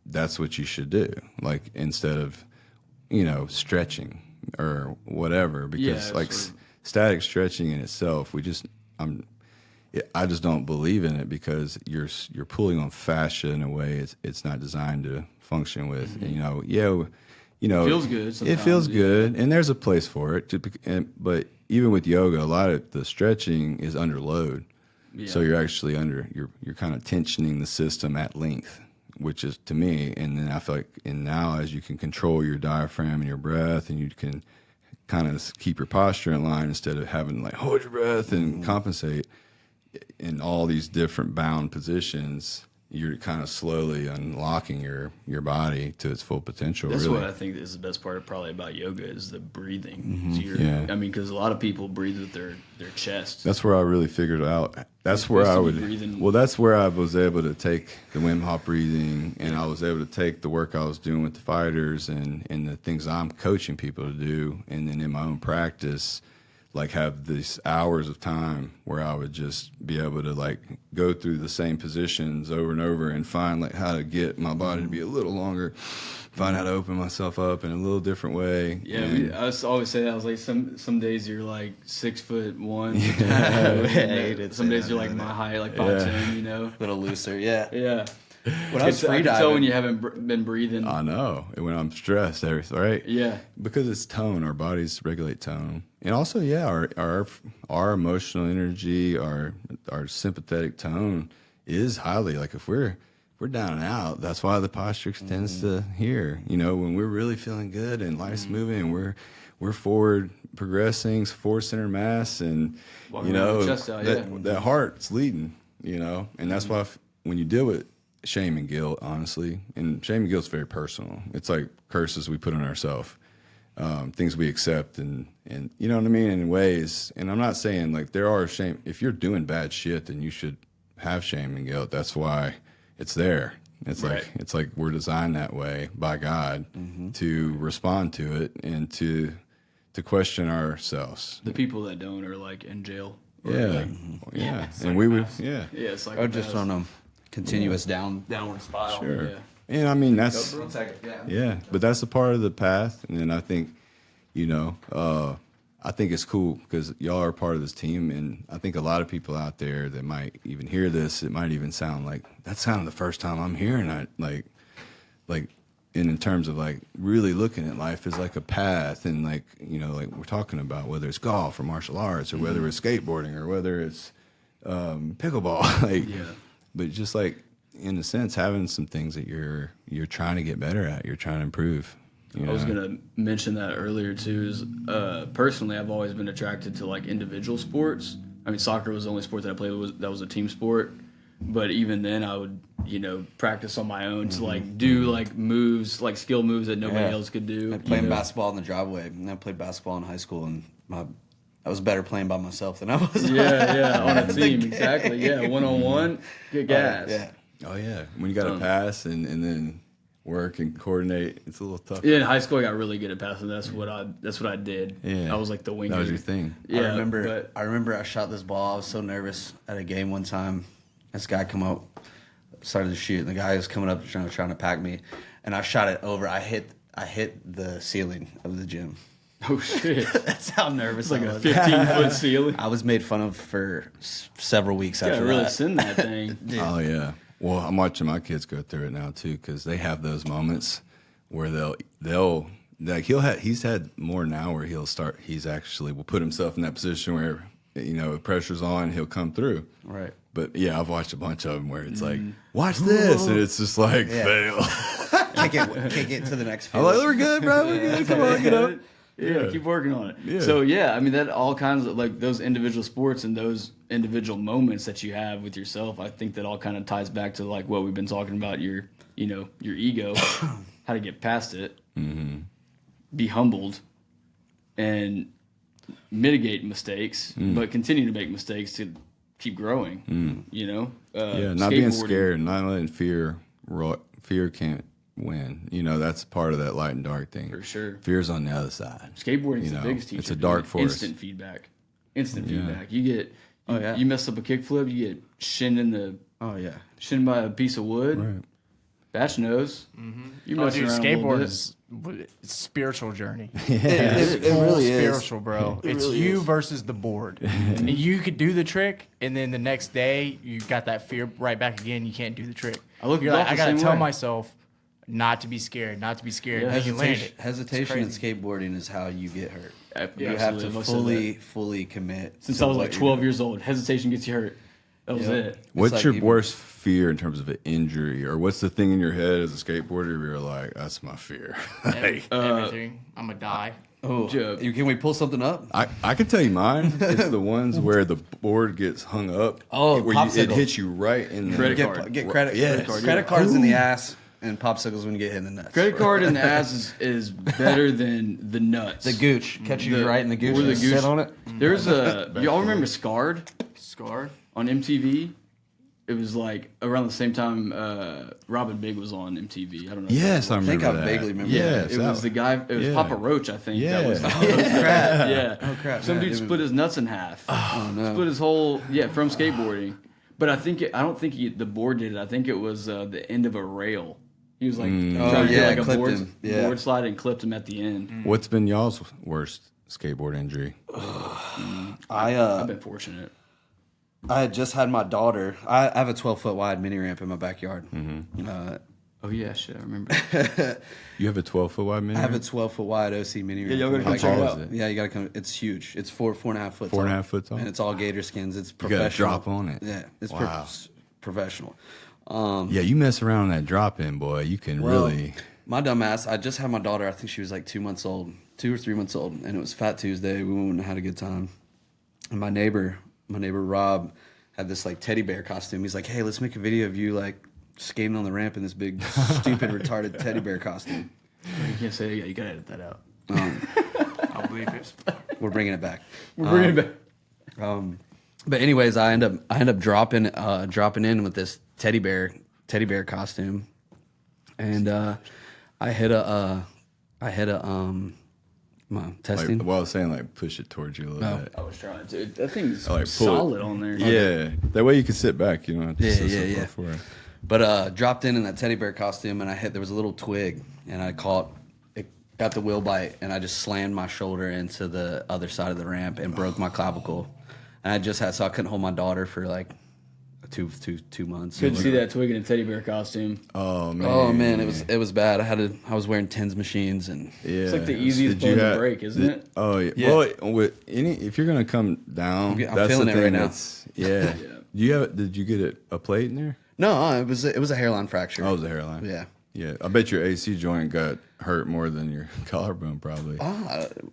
Speaker 1: that's what you should do. Like instead of, stretching or whatever, because like static stretching in itself, I just don't believe in it because you're pulling on fascia in a way it's not designed to function with. And, it
Speaker 2: feels good sometimes,
Speaker 1: it feels good, and there's a place for it. But even with yoga, a lot of the stretching is under load, so you're actually you're kind of tensioning the system at length, which is to me. And then I feel like, and now as you can control your diaphragm and your breath, and you can kind of keep your posture in line instead of having to like hold your breath and compensate in all these different bound positions, you're kind of slowly unlocking your body to its full potential.
Speaker 2: That's
Speaker 1: really.
Speaker 2: what I think is the best part probably about yoga is the breathing.
Speaker 1: Yeah.
Speaker 2: I mean, because a lot of people breathe with their chest.
Speaker 1: That's where I really figured out. That's where I would. Well, that's where I was able to take the Wim Hof breathing, and I was able to take the work I was doing with the fighters and the things I'm coaching people to do, and then in my own practice, like have these hours of time where I would just be able to like go through the same positions over and over and find like how to get my body to be a little longer, find how to open myself up in a little different way.
Speaker 2: Yeah, I always say that. I was like, some days you're like 6'1". Some days you're like my height, like 5'10",
Speaker 3: A little looser, yeah.
Speaker 2: Yeah.
Speaker 3: When I was
Speaker 2: I can tell
Speaker 3: freediving,
Speaker 2: when you haven't been breathing.
Speaker 1: I know. And when I'm stressed, everything, right?
Speaker 2: Yeah.
Speaker 1: Because it's tone. Our bodies regulate tone. And also, our emotional energy, our sympathetic tone is highly, like if we're down and out, that's why the posture tends to here. When we're really feeling good and life's moving and we're forward progressing, forward center mass, and that heart's leading, and that's why when you deal with shame and guilt, honestly, and shame and guilt is very personal. It's like curses we put on ourselves, things we accept, and you know what I mean, in ways. And I'm not saying like there are shame. If you're doing bad shit, then you should have shame and guilt. That's why it's there. It's like we're designed that way by God to respond to it and to question ourselves.
Speaker 2: The people that don't are like in jail.
Speaker 1: Yeah, and
Speaker 2: like
Speaker 1: we would,
Speaker 2: Yeah, it's like
Speaker 3: or just on a continuous downward spiral.
Speaker 1: Sure.
Speaker 2: Yeah.
Speaker 1: And I mean that's
Speaker 3: Yeah.
Speaker 1: yeah, but that's a part of the path. And then I think, I think it's cool because y'all are part of this team, and I think a lot of people out there that might even hear this, it might even sound like that sounded the first time I'm hearing that, like in terms of like really looking at life as like a path, and like like we're talking about whether it's golf or martial arts or whether it's skateboarding or whether it's pickleball, but just like in a sense having some things that you're trying to get better at, you're trying to improve.
Speaker 2: I was gonna mention that earlier too. Is personally, I've always been attracted to like individual sports. I mean, soccer was the only sport that I played that was a team sport. But even then, I would practice on my own to like do like moves, like skill moves that nobody else could do.
Speaker 3: I played basketball in the driveway, and I played basketball in high school, and I was better playing by myself than I was.
Speaker 2: On a team, exactly. Yeah, 1-on-1, get gas.
Speaker 1: Oh yeah, when you got to pass and then work and coordinate, it's a little tough.
Speaker 2: Yeah, in high school I got really good at passing. That's what I did.
Speaker 1: Yeah,
Speaker 2: I was like the winger.
Speaker 1: That was your thing.
Speaker 2: Yeah,
Speaker 3: I remember I shot this ball. I was so nervous at a game one time. This guy come up, started to shoot, and the guy was coming up trying to pack me, and I shot it over. I hit the ceiling of the gym.
Speaker 2: Oh shit!
Speaker 3: That's how nervous
Speaker 2: It's like
Speaker 3: I
Speaker 2: a
Speaker 3: was.
Speaker 2: 15-foot ceiling.
Speaker 3: I was made fun of for several weeks
Speaker 2: You
Speaker 3: after
Speaker 2: gotta really
Speaker 3: that.
Speaker 2: send that thing.
Speaker 1: Oh yeah. Well, I'm watching my kids go through it now too, because they have those moments where they'll like he's had more now where he's actually will put himself in that position where if pressure's on, he'll come through.
Speaker 3: Right.
Speaker 1: But yeah, I've watched a bunch of them where it's like, watch this, and it's just like fail.
Speaker 3: Kick it to the next
Speaker 1: I'm
Speaker 3: field.
Speaker 1: like, we're good, bro. We're good. Come on, get up.
Speaker 2: Yeah, keep working on it.
Speaker 1: Yeah.
Speaker 2: So yeah, I mean that all kinds of like those individual sports and those individual moments that you have with yourself. I think that all kind of ties back to like what we've been talking about, your ego, how to get past it, be humbled, and mitigate mistakes, but continue to make mistakes to keep growing.
Speaker 1: Not being scared, not letting fear win. You know, that's part of that light and dark thing.
Speaker 2: For sure.
Speaker 1: Fear's on the other side.
Speaker 2: Skateboarding's
Speaker 1: You
Speaker 2: the
Speaker 1: know,
Speaker 2: biggest teacher.
Speaker 1: it's a
Speaker 2: dude.
Speaker 1: dark force.
Speaker 2: Instant feedback. You get you mess up a kickflip, you get shinned in the shinned by a piece of wood.
Speaker 1: Right.
Speaker 2: Batch knows. You
Speaker 4: Oh,
Speaker 2: mess
Speaker 4: dude,
Speaker 2: around a little
Speaker 4: skateboard
Speaker 2: bit.
Speaker 4: is it's a spiritual journey.
Speaker 3: It really is.
Speaker 4: Spiritual, bro. It's
Speaker 3: really
Speaker 4: you
Speaker 3: is.
Speaker 4: versus the board. And you could do the trick, and then the next day you got that fear right back again. You can't do the trick.
Speaker 2: You're
Speaker 4: I gotta tell
Speaker 2: way.
Speaker 4: myself not to be scared, not to be scared.
Speaker 2: Yeah,
Speaker 4: And then you land it.
Speaker 3: Hesitation in
Speaker 4: It's crazy.
Speaker 3: skateboarding is how you get hurt. You
Speaker 2: Yeah,
Speaker 3: have
Speaker 2: absolutely.
Speaker 3: to
Speaker 2: Most of that.
Speaker 3: fully commit.
Speaker 2: Since
Speaker 3: to
Speaker 2: I was
Speaker 3: what
Speaker 2: like
Speaker 3: you're
Speaker 2: 12
Speaker 3: doing.
Speaker 2: years old, hesitation gets you hurt. That was it.
Speaker 1: What's
Speaker 3: like
Speaker 1: your
Speaker 3: even-
Speaker 1: worst fear in terms of an injury, or what's the thing in your head as a skateboarder where you're like, that's my fear?
Speaker 4: Everything. I'm gonna die.
Speaker 3: Oh,
Speaker 2: Joke.
Speaker 3: can we pull something up?
Speaker 1: I can tell you mine. It's the ones where the board gets hung up.
Speaker 3: Oh,
Speaker 1: where it
Speaker 3: popsicle.
Speaker 1: hits you right in the
Speaker 2: Credit card.
Speaker 3: Get credit. Yeah, credit cards in the ass and popsicles when you get hit in the nuts.
Speaker 2: Credit card in the ass is better than the nuts.
Speaker 3: The gooch. Catch you right in the gooch.
Speaker 2: Or the
Speaker 3: and
Speaker 2: gooch.
Speaker 3: sit on it.
Speaker 2: There's y'all remember Scarred
Speaker 4: Scarred.
Speaker 2: on MTV? It was like around the same time Robin Big was on MTV. I don't know. if
Speaker 1: Yes, I
Speaker 3: I think
Speaker 1: remember
Speaker 3: I
Speaker 1: that.
Speaker 3: vaguely remember
Speaker 2: Yeah,
Speaker 1: Yes,
Speaker 2: it
Speaker 1: that
Speaker 2: was the guy. It was
Speaker 1: yeah.
Speaker 2: Papa Roach, I think.
Speaker 1: Yeah.
Speaker 2: That was
Speaker 3: crap.
Speaker 2: yeah.
Speaker 3: Oh, crap.
Speaker 2: Some
Speaker 3: Yeah,
Speaker 2: dude
Speaker 3: it
Speaker 2: split
Speaker 3: was-
Speaker 2: his nuts in half.
Speaker 3: Oh, no.
Speaker 2: Split his whole from skateboarding. But I don't think the board did it. I think it was the end of a rail. He was like trying to do
Speaker 3: yeah,
Speaker 2: like a
Speaker 3: clipped
Speaker 2: board,
Speaker 3: him. Yeah.
Speaker 2: board slide and clipped him at the end.
Speaker 1: What's been y'all's worst skateboard injury?
Speaker 2: I've been fortunate.
Speaker 3: I had just had my daughter. I have a 12-foot wide mini ramp in my backyard.
Speaker 2: Oh yeah, shit, I remember.
Speaker 1: You have a 12-foot wide mini?
Speaker 3: I have a 12-foot wide OC mini ramp.
Speaker 2: y'all gotta
Speaker 3: in my
Speaker 2: come check it
Speaker 3: backyard.
Speaker 1: out.
Speaker 3: Yeah, you gotta come. It's huge. It's 4.5 foot.
Speaker 1: 4.5 foot tall?
Speaker 3: and it's all gator skins. It's
Speaker 1: You gotta
Speaker 3: professional.
Speaker 1: drop on it.
Speaker 3: Yeah, it's
Speaker 1: Wow.
Speaker 3: professional.
Speaker 1: Yeah, you mess around on that drop in, boy. You can really.
Speaker 3: My dumb ass. I just had my daughter. I think she was like 2 months old, 2 or 3 months old, and it was Fat Tuesday. We went and had a good time. And my neighbor Rob, had this like teddy bear costume. He's like, "Hey, let's make a video of you like skating on the ramp in this big stupid retarded teddy bear costume."
Speaker 2: You can't say you gotta edit that out.
Speaker 4: I believe it.
Speaker 3: We're bringing it back.
Speaker 2: We're bringing it back.
Speaker 3: But anyways, I end up dropping in with this teddy bear costume, and I hit a testing.
Speaker 1: Like, well, I was saying, like, push it towards you a little bit.
Speaker 2: I was trying to. That thing's
Speaker 1: I like pull
Speaker 2: solid
Speaker 1: it.
Speaker 2: on there.
Speaker 1: Yeah. That way you can sit back. You don't have to
Speaker 3: Yeah,
Speaker 1: sit
Speaker 3: yeah,
Speaker 1: so
Speaker 3: yeah.
Speaker 1: far forward.
Speaker 3: But dropped in that teddy bear costume, and there was a little twig, and I caught it, got the wheel bite, and I just slammed my shoulder into the other side of the ramp and broke my clavicle. And so I couldn't hold my daughter for like two months.
Speaker 2: Couldn't see that twig in a teddy bear costume.
Speaker 1: Oh, man.
Speaker 3: Oh man, it was bad. I was wearing tens machines and
Speaker 1: Yeah.
Speaker 2: It's like the easiest
Speaker 1: Did you
Speaker 2: bone to break, isn't it?
Speaker 1: Oh, yeah.
Speaker 3: Yeah.
Speaker 1: Well, if you're going to come down,
Speaker 3: I'm
Speaker 1: that's
Speaker 3: feeling
Speaker 1: the
Speaker 3: it
Speaker 1: thing
Speaker 3: right now.
Speaker 1: that's, yeah. Did you get a plate in there?
Speaker 3: no, it was a hairline fracture.
Speaker 1: Oh, it was a hairline.
Speaker 3: Yeah.
Speaker 1: Yeah. I bet your AC joint got hurt more than your collarbone, probably.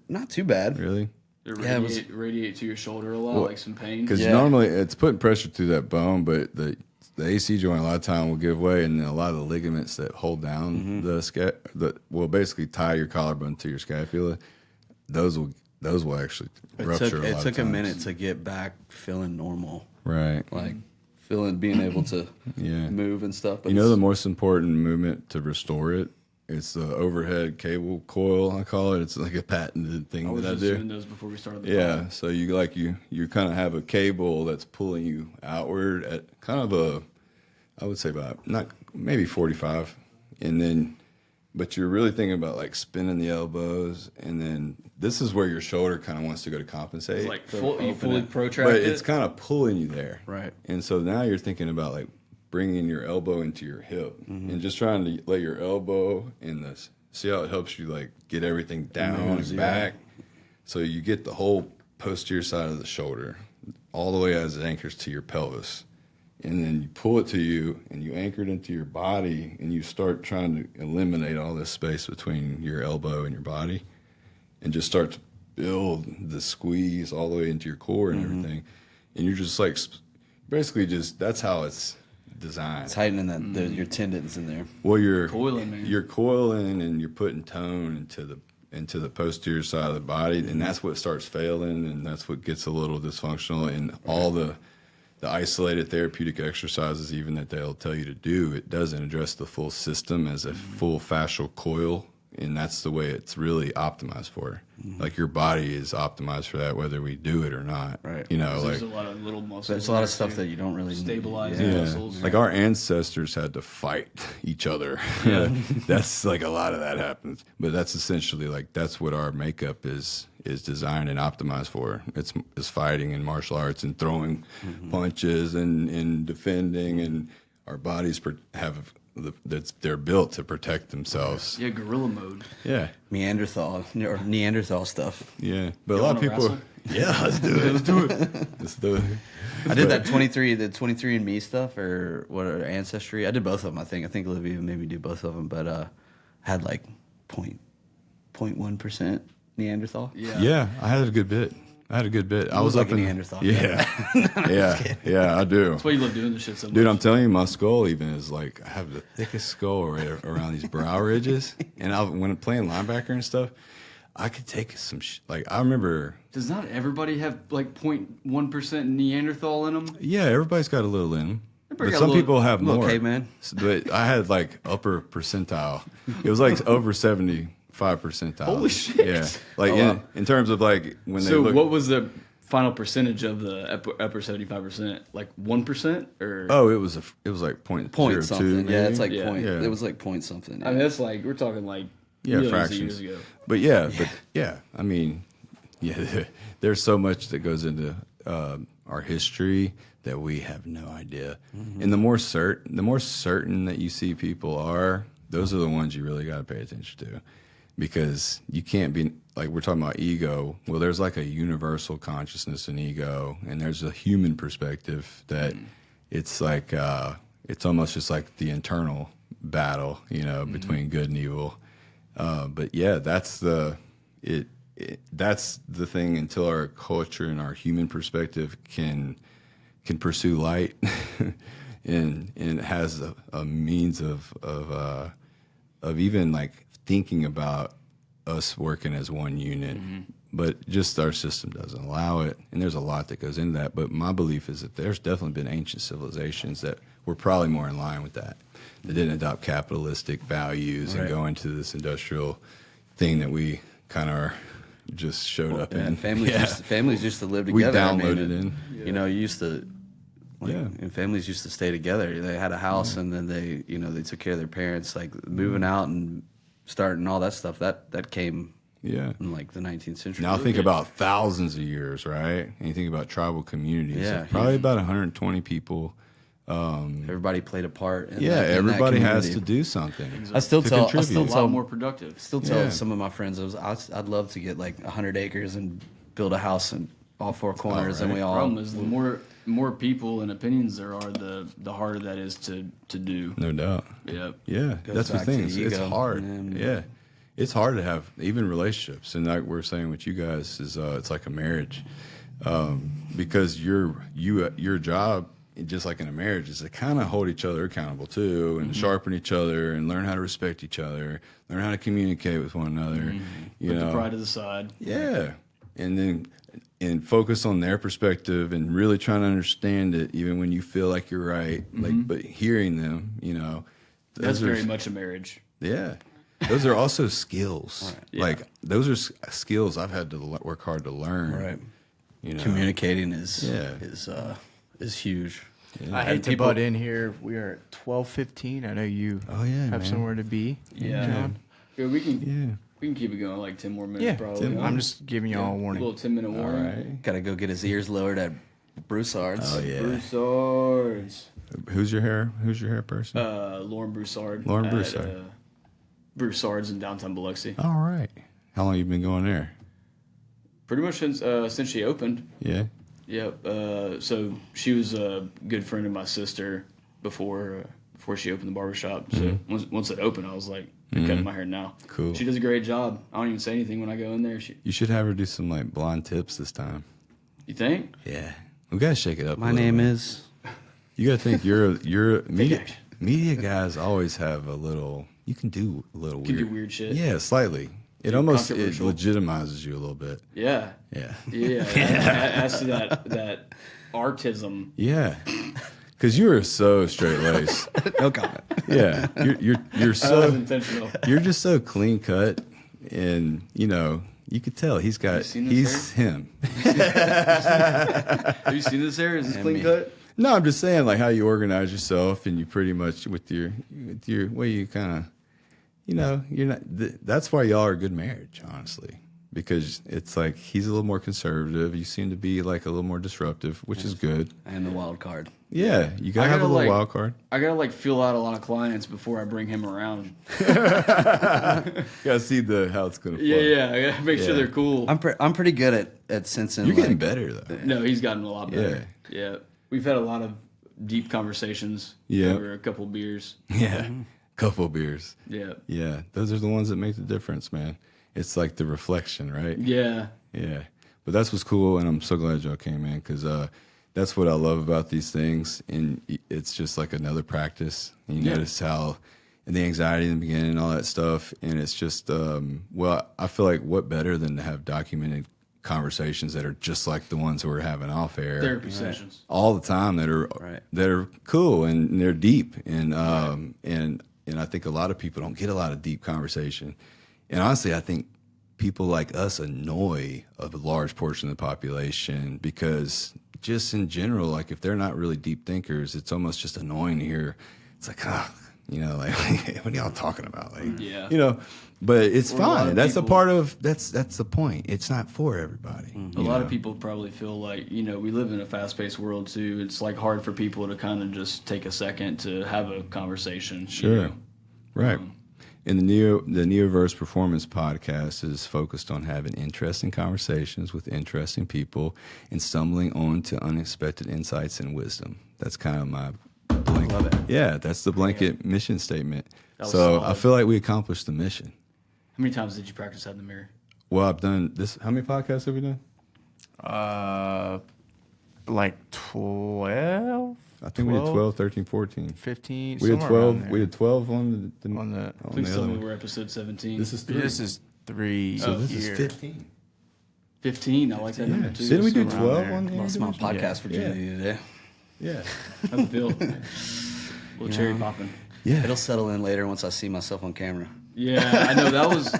Speaker 3: Not too bad.
Speaker 1: Really?
Speaker 2: It
Speaker 3: Yeah, it was-
Speaker 2: radiate to your shoulder a lot, like some pain.
Speaker 1: Because
Speaker 3: Yeah.
Speaker 1: normally it's putting pressure through that bone, but the AC joint a lot of time will give way, and then a lot of the ligaments that hold down will basically tie your collarbone to your scapula. Those will actually rupture.
Speaker 3: It
Speaker 1: lot
Speaker 3: took
Speaker 1: of
Speaker 3: a
Speaker 1: times.
Speaker 3: minute to get back feeling normal,
Speaker 1: Right.
Speaker 3: like being able to
Speaker 1: Yeah.
Speaker 3: move and stuff. But
Speaker 1: You know the most important movement to restore it? It's the overhead cable coil, I call it. It's like a patented thing
Speaker 2: I was
Speaker 1: that I
Speaker 2: just
Speaker 1: do.
Speaker 2: doing those before we started the
Speaker 1: Yeah,
Speaker 2: pod.
Speaker 1: so you kind of have a cable that's pulling you outward at kind of I would say about maybe 45, and then, but you're really thinking about like spinning the elbows, and then this is where your shoulder kind of wants to go to compensate.
Speaker 2: It's like
Speaker 1: So
Speaker 2: you
Speaker 1: open
Speaker 2: fully
Speaker 1: it.
Speaker 2: protract
Speaker 1: but
Speaker 2: it.
Speaker 1: it's kind of pulling you there,
Speaker 3: Right.
Speaker 1: And so now you're thinking about like bringing your elbow into your hip, and just trying to let your elbow in this. See how it helps you like get everything down and back, so you get the whole posterior side of the shoulder all the way as it anchors to your pelvis, and then you pull it to you and you anchor it into your body, and you start trying to eliminate all this space between your elbow and your body, and just start to build the squeeze all the way into your core and everything, and you're just like basically just that's how it's designed.
Speaker 3: tightening your tendons in there.
Speaker 1: Well, you're
Speaker 2: Coiling, man.
Speaker 1: You're coiling, and you're putting tone into the posterior side of the body, and that's what starts failing, and that's what gets a little dysfunctional, and all the the isolated therapeutic exercises even that they'll tell you to do, it doesn't address the full system as a full fascial coil, and that's the way it's really optimized for. Like your body is optimized for that whether we do it or not.
Speaker 3: Right.
Speaker 1: You know,
Speaker 2: There's
Speaker 1: like
Speaker 2: a lot of little muscles.
Speaker 3: There's a lot of stuff that you don't really
Speaker 2: stabilize
Speaker 1: yeah,
Speaker 2: muscles.
Speaker 1: like our ancestors had to fight each other. That's like a lot of that happens, but that's essentially like that's what our makeup is designed and optimized for. It's fighting and martial arts and throwing punches and defending, and our bodies have they're built to protect themselves.
Speaker 2: Yeah, gorilla mode.
Speaker 1: Yeah,
Speaker 3: Neanderthal stuff.
Speaker 1: yeah. But a
Speaker 2: You
Speaker 1: lot of
Speaker 2: wanna
Speaker 1: people.
Speaker 2: wrestle?
Speaker 1: Yeah, let's do it. Let's do it. Let's do it.
Speaker 3: I did that 23andMe stuff or what are Ancestry. I did both of them. I think Olivia made me do both of them, but had like 0.1% Neanderthal.
Speaker 1: Yeah, I had a good bit. I was
Speaker 3: like
Speaker 1: up
Speaker 3: a
Speaker 1: in
Speaker 3: Neanderthal.
Speaker 1: Yeah, yeah, I do.
Speaker 2: That's why you love doing this shit so much.
Speaker 1: Dude, I'm telling you, my skull even is like I have the thickest skull right around these brow ridges. And when I'm playing linebacker and stuff, I could take some like I remember.
Speaker 2: Does not everybody have like 0.1% Neanderthal in them?
Speaker 1: Yeah, everybody's got a little in them. But
Speaker 2: got a
Speaker 1: some
Speaker 2: little-
Speaker 1: people have
Speaker 3: little
Speaker 1: more.
Speaker 3: caveman.
Speaker 1: But I had like upper percentile. It was like over 75 percentile.
Speaker 2: Holy shit.
Speaker 1: Yeah, like
Speaker 3: wow.
Speaker 1: in terms of like when they
Speaker 2: So
Speaker 1: look.
Speaker 2: what was the final percentage of the upper 75%? Like 1% or?
Speaker 1: Oh, it was like
Speaker 3: Point
Speaker 1: 0.02,
Speaker 3: something.
Speaker 1: maybe.
Speaker 3: Yeah, it's like
Speaker 2: Yeah.
Speaker 3: point.
Speaker 1: Yeah.
Speaker 3: It was like point something.
Speaker 2: I mean, that's like we're talking like
Speaker 1: Yeah,
Speaker 2: millions
Speaker 1: fractions.
Speaker 2: of years ago.
Speaker 1: But yeah, I mean, yeah, there's so much that goes into our history that we have no idea. And the more certain that you see people are, those are the ones you really got to pay attention to, because you can't be like we're talking about ego. Well, there's like a universal consciousness in ego, and there's a human perspective that it's like it's almost just like the internal battle, you know, between good and evil. But yeah, that's that's the thing. Until our culture and our human perspective can pursue light, and it has a means of even like thinking about us working as one unit. But just our system doesn't allow it, and there's a lot that goes into that. But my belief is that there's definitely been ancient civilizations that were probably more in line with that. They didn't adopt capitalistic values and go into this industrial thing that we kind of just showed up in.
Speaker 3: Families used to live
Speaker 1: We
Speaker 3: together.
Speaker 1: downloaded in.
Speaker 3: You know, you used to. And families used to stay together. They had a house, and then they took care of their parents. Like moving out and starting all that stuff. That came.
Speaker 1: Yeah.
Speaker 3: In like the 19th century.
Speaker 1: Now think about thousands of years, right? And you think about tribal communities.
Speaker 3: Yeah,
Speaker 1: of probably about 120 people.
Speaker 3: Everybody played a part. In
Speaker 1: Yeah,
Speaker 3: that, in that
Speaker 1: everybody has
Speaker 3: community.
Speaker 1: to do something.
Speaker 3: I still
Speaker 1: to
Speaker 3: tell. I
Speaker 1: contribute.
Speaker 3: still
Speaker 2: A lot
Speaker 3: tell
Speaker 2: more productive.
Speaker 3: Still tell
Speaker 1: Yeah.
Speaker 3: some of my friends I'd love to get like 100 acres and build a house in all four corners, and we all.
Speaker 2: Problem is, the more people and opinions there are, the harder that is to do.
Speaker 1: No doubt.
Speaker 2: Yep.
Speaker 1: Yeah, that's the
Speaker 3: back to
Speaker 1: thing.
Speaker 3: the
Speaker 1: It's
Speaker 3: ego.
Speaker 1: hard.
Speaker 3: Yeah.
Speaker 1: Yeah, it's hard to have even relationships, and like we're saying with you guys is it's like a marriage, because your job, just like in a marriage, is to kind of hold each other accountable too, and sharpen each other, and learn how to respect each other, learn how to communicate with one another. You
Speaker 2: Put
Speaker 1: know,
Speaker 2: the pride to the side.
Speaker 1: yeah, and focus on their perspective and really trying to understand it, even when you feel like you're right. Like, but hearing them, you know,
Speaker 2: That's
Speaker 1: those are-
Speaker 2: very much a marriage.
Speaker 1: yeah. Those are also skills.
Speaker 2: Yeah.
Speaker 1: Like those are skills I've had to work hard to learn.
Speaker 3: Right.
Speaker 1: You know,
Speaker 3: Communicating is
Speaker 1: Yeah.
Speaker 3: is huge.
Speaker 4: I hate to butt in here. We are at 12:15. I know you
Speaker 1: Oh, yeah,
Speaker 4: have
Speaker 1: man.
Speaker 4: somewhere to be.
Speaker 2: Yeah.
Speaker 4: John.
Speaker 2: Yeah, we can
Speaker 1: Yeah.
Speaker 2: keep it going like 10 more minutes.
Speaker 4: Yeah,
Speaker 2: probably.
Speaker 4: I'm just giving y'all a
Speaker 2: A
Speaker 4: warning.
Speaker 2: little 10-minute warning.
Speaker 1: right.
Speaker 3: Got to go get his ears lowered at Broussard's.
Speaker 1: Oh yeah.
Speaker 2: Broussard's.
Speaker 1: Who's your hair person?
Speaker 2: Lauren Broussard.
Speaker 1: Lauren
Speaker 2: at,
Speaker 1: Broussard.
Speaker 2: Broussard's in downtown Biloxi.
Speaker 1: All right. How long you been going there?
Speaker 2: Pretty much since she opened.
Speaker 1: Yeah.
Speaker 2: Yep. So she was a good friend of my sister before she opened the barbershop. So once it opened, I was like, I'm cutting my hair now.
Speaker 1: Cool.
Speaker 2: She does a great job. I don't even say anything when I go in there.
Speaker 1: You should have her do some like blonde tips this time.
Speaker 2: You think?
Speaker 1: Yeah. We gotta shake it up.
Speaker 3: My name is.
Speaker 1: You gotta think you're media.
Speaker 2: action.
Speaker 1: Media guys always have a little. You can do a little
Speaker 2: Can
Speaker 1: weird.
Speaker 2: do weird shit.
Speaker 1: Yeah, slightly. It almost
Speaker 2: controversial.
Speaker 1: legitimizes you a little bit.
Speaker 2: Yeah.
Speaker 1: Yeah.
Speaker 2: Yeah. As to that artism.
Speaker 1: Yeah. Because you were so straight laced.
Speaker 3: No comment.
Speaker 1: Yeah. You're
Speaker 2: That was
Speaker 1: so
Speaker 2: intentional.
Speaker 1: you're just so clean cut, and you could tell he's
Speaker 2: seen this
Speaker 1: him.
Speaker 2: Have you seen this hair? Is this clean cut?
Speaker 1: No, I'm just saying like how you organize yourself, and you pretty much with your way you kind of, you're not. That's why y'all are a good marriage, honestly, because it's like he's a little more conservative. You seem to be like a little more disruptive, which is good.
Speaker 3: And the wild card.
Speaker 1: Yeah, you gotta have a little wild card.
Speaker 2: I gotta like feel out a lot of clients before I bring him around.
Speaker 1: Gotta see how it's gonna flow.
Speaker 2: Yeah. I gotta make sure they're cool.
Speaker 3: I'm pretty good at sensing.
Speaker 1: You're getting better though.
Speaker 2: No, he's gotten a lot better. Yeah. We've had a lot of deep conversations over a couple beers.
Speaker 1: Yeah, couple beers.
Speaker 2: Yeah.
Speaker 1: Yeah, those are the ones that make the difference, man. It's like the reflection, right?
Speaker 2: Yeah.
Speaker 1: Yeah, but that's what's cool, and I'm so glad y'all came in because that's what I love about these things, and it's just like another practice. And you notice how the anxiety in the beginning and all that stuff, and it's just I feel like what better than to have documented conversations that are just like the ones we're having off air
Speaker 2: Therapy sessions
Speaker 1: all the time that are cool and they're deep, and I think a lot of people don't get a lot of deep conversation, and honestly I think people like us annoy a large portion of the population because just in general, like if they're not really deep thinkers, it's almost just annoying to hear. It's like, like what are y'all talking about? Like, but it's fine. That's a part of that's the point. It's not for everybody.
Speaker 2: A lot of people probably feel like, we live in a fast-paced world too. It's like hard for people to kind of just take a second to have a conversation.
Speaker 1: Sure. Right. And the NeoVerse Performance Podcast is focused on having interesting conversations with interesting people and stumbling on to unexpected insights and wisdom. That's kind of my blanket.
Speaker 3: Love it.
Speaker 1: Yeah, that's the blanket mission statement. So
Speaker 2: solid.
Speaker 1: I feel like we accomplished the mission.
Speaker 2: How many times did you practice that in the mirror?
Speaker 1: Well, I've done this. How many podcasts have we done?
Speaker 4: Like 12.
Speaker 1: I think we did 12, 13, 14.
Speaker 4: 15.
Speaker 1: We did
Speaker 4: somewhere around
Speaker 1: 12.
Speaker 4: there.
Speaker 1: We did 12 on the
Speaker 2: Please
Speaker 1: the
Speaker 2: tell
Speaker 1: other
Speaker 2: me
Speaker 1: one.
Speaker 2: we're episode 17.
Speaker 1: This is 3.
Speaker 4: This is 3.
Speaker 1: So this
Speaker 4: here.
Speaker 1: is 15.
Speaker 2: 15. I like that number too.
Speaker 1: Didn't we do
Speaker 4: somewhere
Speaker 1: 12
Speaker 4: around
Speaker 1: on
Speaker 4: there.
Speaker 1: the
Speaker 3: Lost my
Speaker 1: individual?
Speaker 3: podcast virginity today.
Speaker 1: Yeah.
Speaker 2: How's it feel? Little cherry popping.
Speaker 1: Yeah.
Speaker 3: It'll settle in later once I see myself on camera.
Speaker 2: Yeah, I know that was.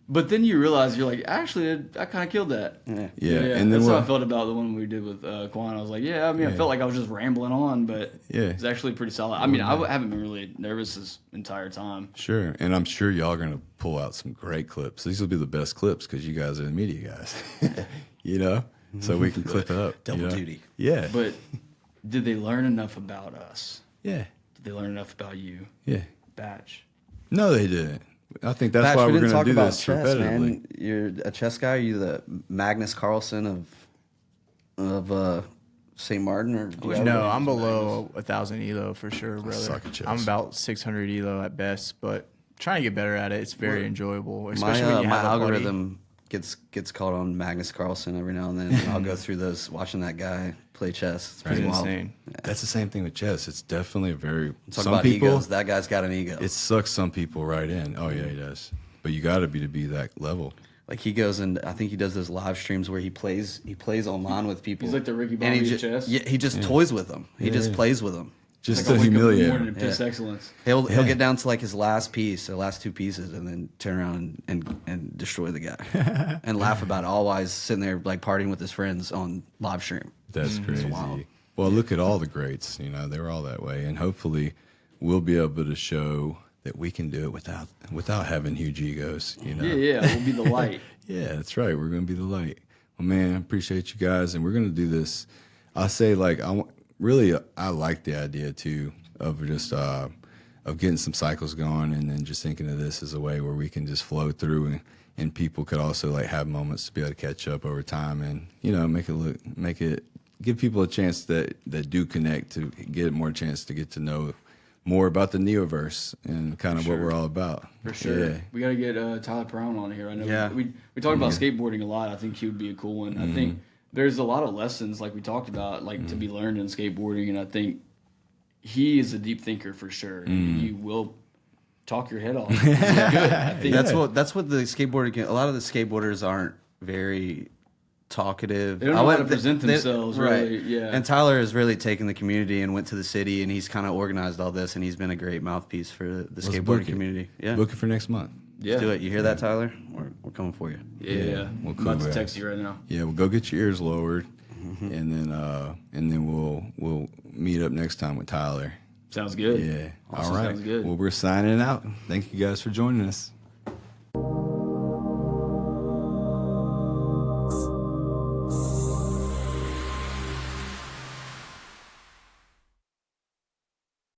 Speaker 2: But then you realize you're like, actually, I kind of killed that.
Speaker 1: Yeah. And then
Speaker 2: that's how I felt about the one we did with Quan. I was like, I felt like I was just rambling on, but it's actually pretty solid. I mean, I haven't been really nervous this entire time.
Speaker 1: Sure. And I'm sure y'all are going to pull out some great clips. These will be the best clips because you guys are the media guys, so we can clip it up.
Speaker 3: Double duty.
Speaker 1: Yeah.
Speaker 2: But did they learn enough about us?
Speaker 1: Yeah.
Speaker 2: Did they learn enough about you?
Speaker 1: Yeah.
Speaker 2: Batch.
Speaker 1: No, they didn't. I think that's
Speaker 3: Batch,
Speaker 1: why
Speaker 3: we
Speaker 1: we're
Speaker 3: didn't
Speaker 1: going to
Speaker 3: talk
Speaker 1: do
Speaker 3: about
Speaker 1: this
Speaker 3: chess,
Speaker 1: repetitively.
Speaker 3: man. You're a chess guy. Are you the Magnus Carlsen of St. Martin, or do you have
Speaker 4: No,
Speaker 3: a-
Speaker 4: I'm below 1,000 elo for sure, brother.
Speaker 1: suck at chess.
Speaker 4: I'm about 600 elo at best, but trying to get better at it. It's very enjoyable,
Speaker 3: my
Speaker 4: especially when you
Speaker 3: my
Speaker 4: have a buddy.
Speaker 3: algorithm gets called on Magnus Carlsen every now and then. And I'll go through those watching that guy play chess. It's pretty
Speaker 4: It's
Speaker 3: wild.
Speaker 4: insane.
Speaker 1: That's the same thing with chess. It's definitely a very
Speaker 3: Talk
Speaker 1: some
Speaker 3: about
Speaker 1: people.
Speaker 3: egos. That guy's got an ego.
Speaker 1: It sucks some people right in. Oh yeah, he does. But you got to be that level.
Speaker 3: Like he goes and I think he does those live streams where he plays online with people.
Speaker 2: He's like the Ricky
Speaker 3: And
Speaker 2: Bobby
Speaker 3: he
Speaker 2: of chess.
Speaker 3: Yeah, he just toys with them. He just plays with them.
Speaker 1: Just
Speaker 2: Like
Speaker 1: to
Speaker 2: I wake up in the
Speaker 1: humiliate
Speaker 2: morning
Speaker 1: him.
Speaker 2: and piss excellence.
Speaker 3: He'll get down to like his last piece, the last 2 pieces, and then turn around and destroy the guy and laugh about it. All while he's sitting there like partying with his friends on live stream.
Speaker 1: That's crazy.
Speaker 3: wild.
Speaker 1: Well, look at all the greats. They were all that way, and hopefully, we'll be able to show that we can do it without having huge egos.
Speaker 2: Yeah, we'll be the light.
Speaker 1: Yeah, that's right. We're going to be the light. Well, man, I appreciate you guys, and we're going to do this. I say, like, I like the idea too of just of getting some cycles going, and then just thinking of this as a way where we can just flow through, and people could also like have moments to be able to catch up over time, and give people a chance that do connect to get more chance to get to know more about the NeoVerse and kind of what we're all about.
Speaker 2: For sure.
Speaker 1: Yeah.
Speaker 2: We got to get Tyler Brown on here. I know
Speaker 3: Yeah.
Speaker 2: we talk about skateboarding a lot. I think he would be a cool one. I think there's a lot of lessons, like we talked about, like to be learned in skateboarding. And I think he is a deep thinker for sure. You will talk your head off. Which is good. I think
Speaker 3: That's what the skateboarding. A lot of the skateboarders aren't very talkative.
Speaker 2: They don't know how to present themselves, really. Yeah.
Speaker 3: And Tyler has really taken the community and went to the city, and he's kind of organized all this, and he's been a great mouthpiece for the skateboarding community. Yeah.
Speaker 1: Book it for next month.
Speaker 2: Yeah.
Speaker 3: Let's do it. You hear that, Tyler? We're coming for you.
Speaker 2: Yeah.
Speaker 1: Well,
Speaker 2: I'm about to
Speaker 1: cool,
Speaker 2: text you right now.
Speaker 1: Yeah, we'll go get your ears lowered, and then we'll meet up next time with Tyler.
Speaker 2: Sounds good.
Speaker 1: Yeah.
Speaker 2: Awesome.
Speaker 1: All right.
Speaker 2: Sounds good.
Speaker 1: Well, we're signing out. Thank you guys for joining us.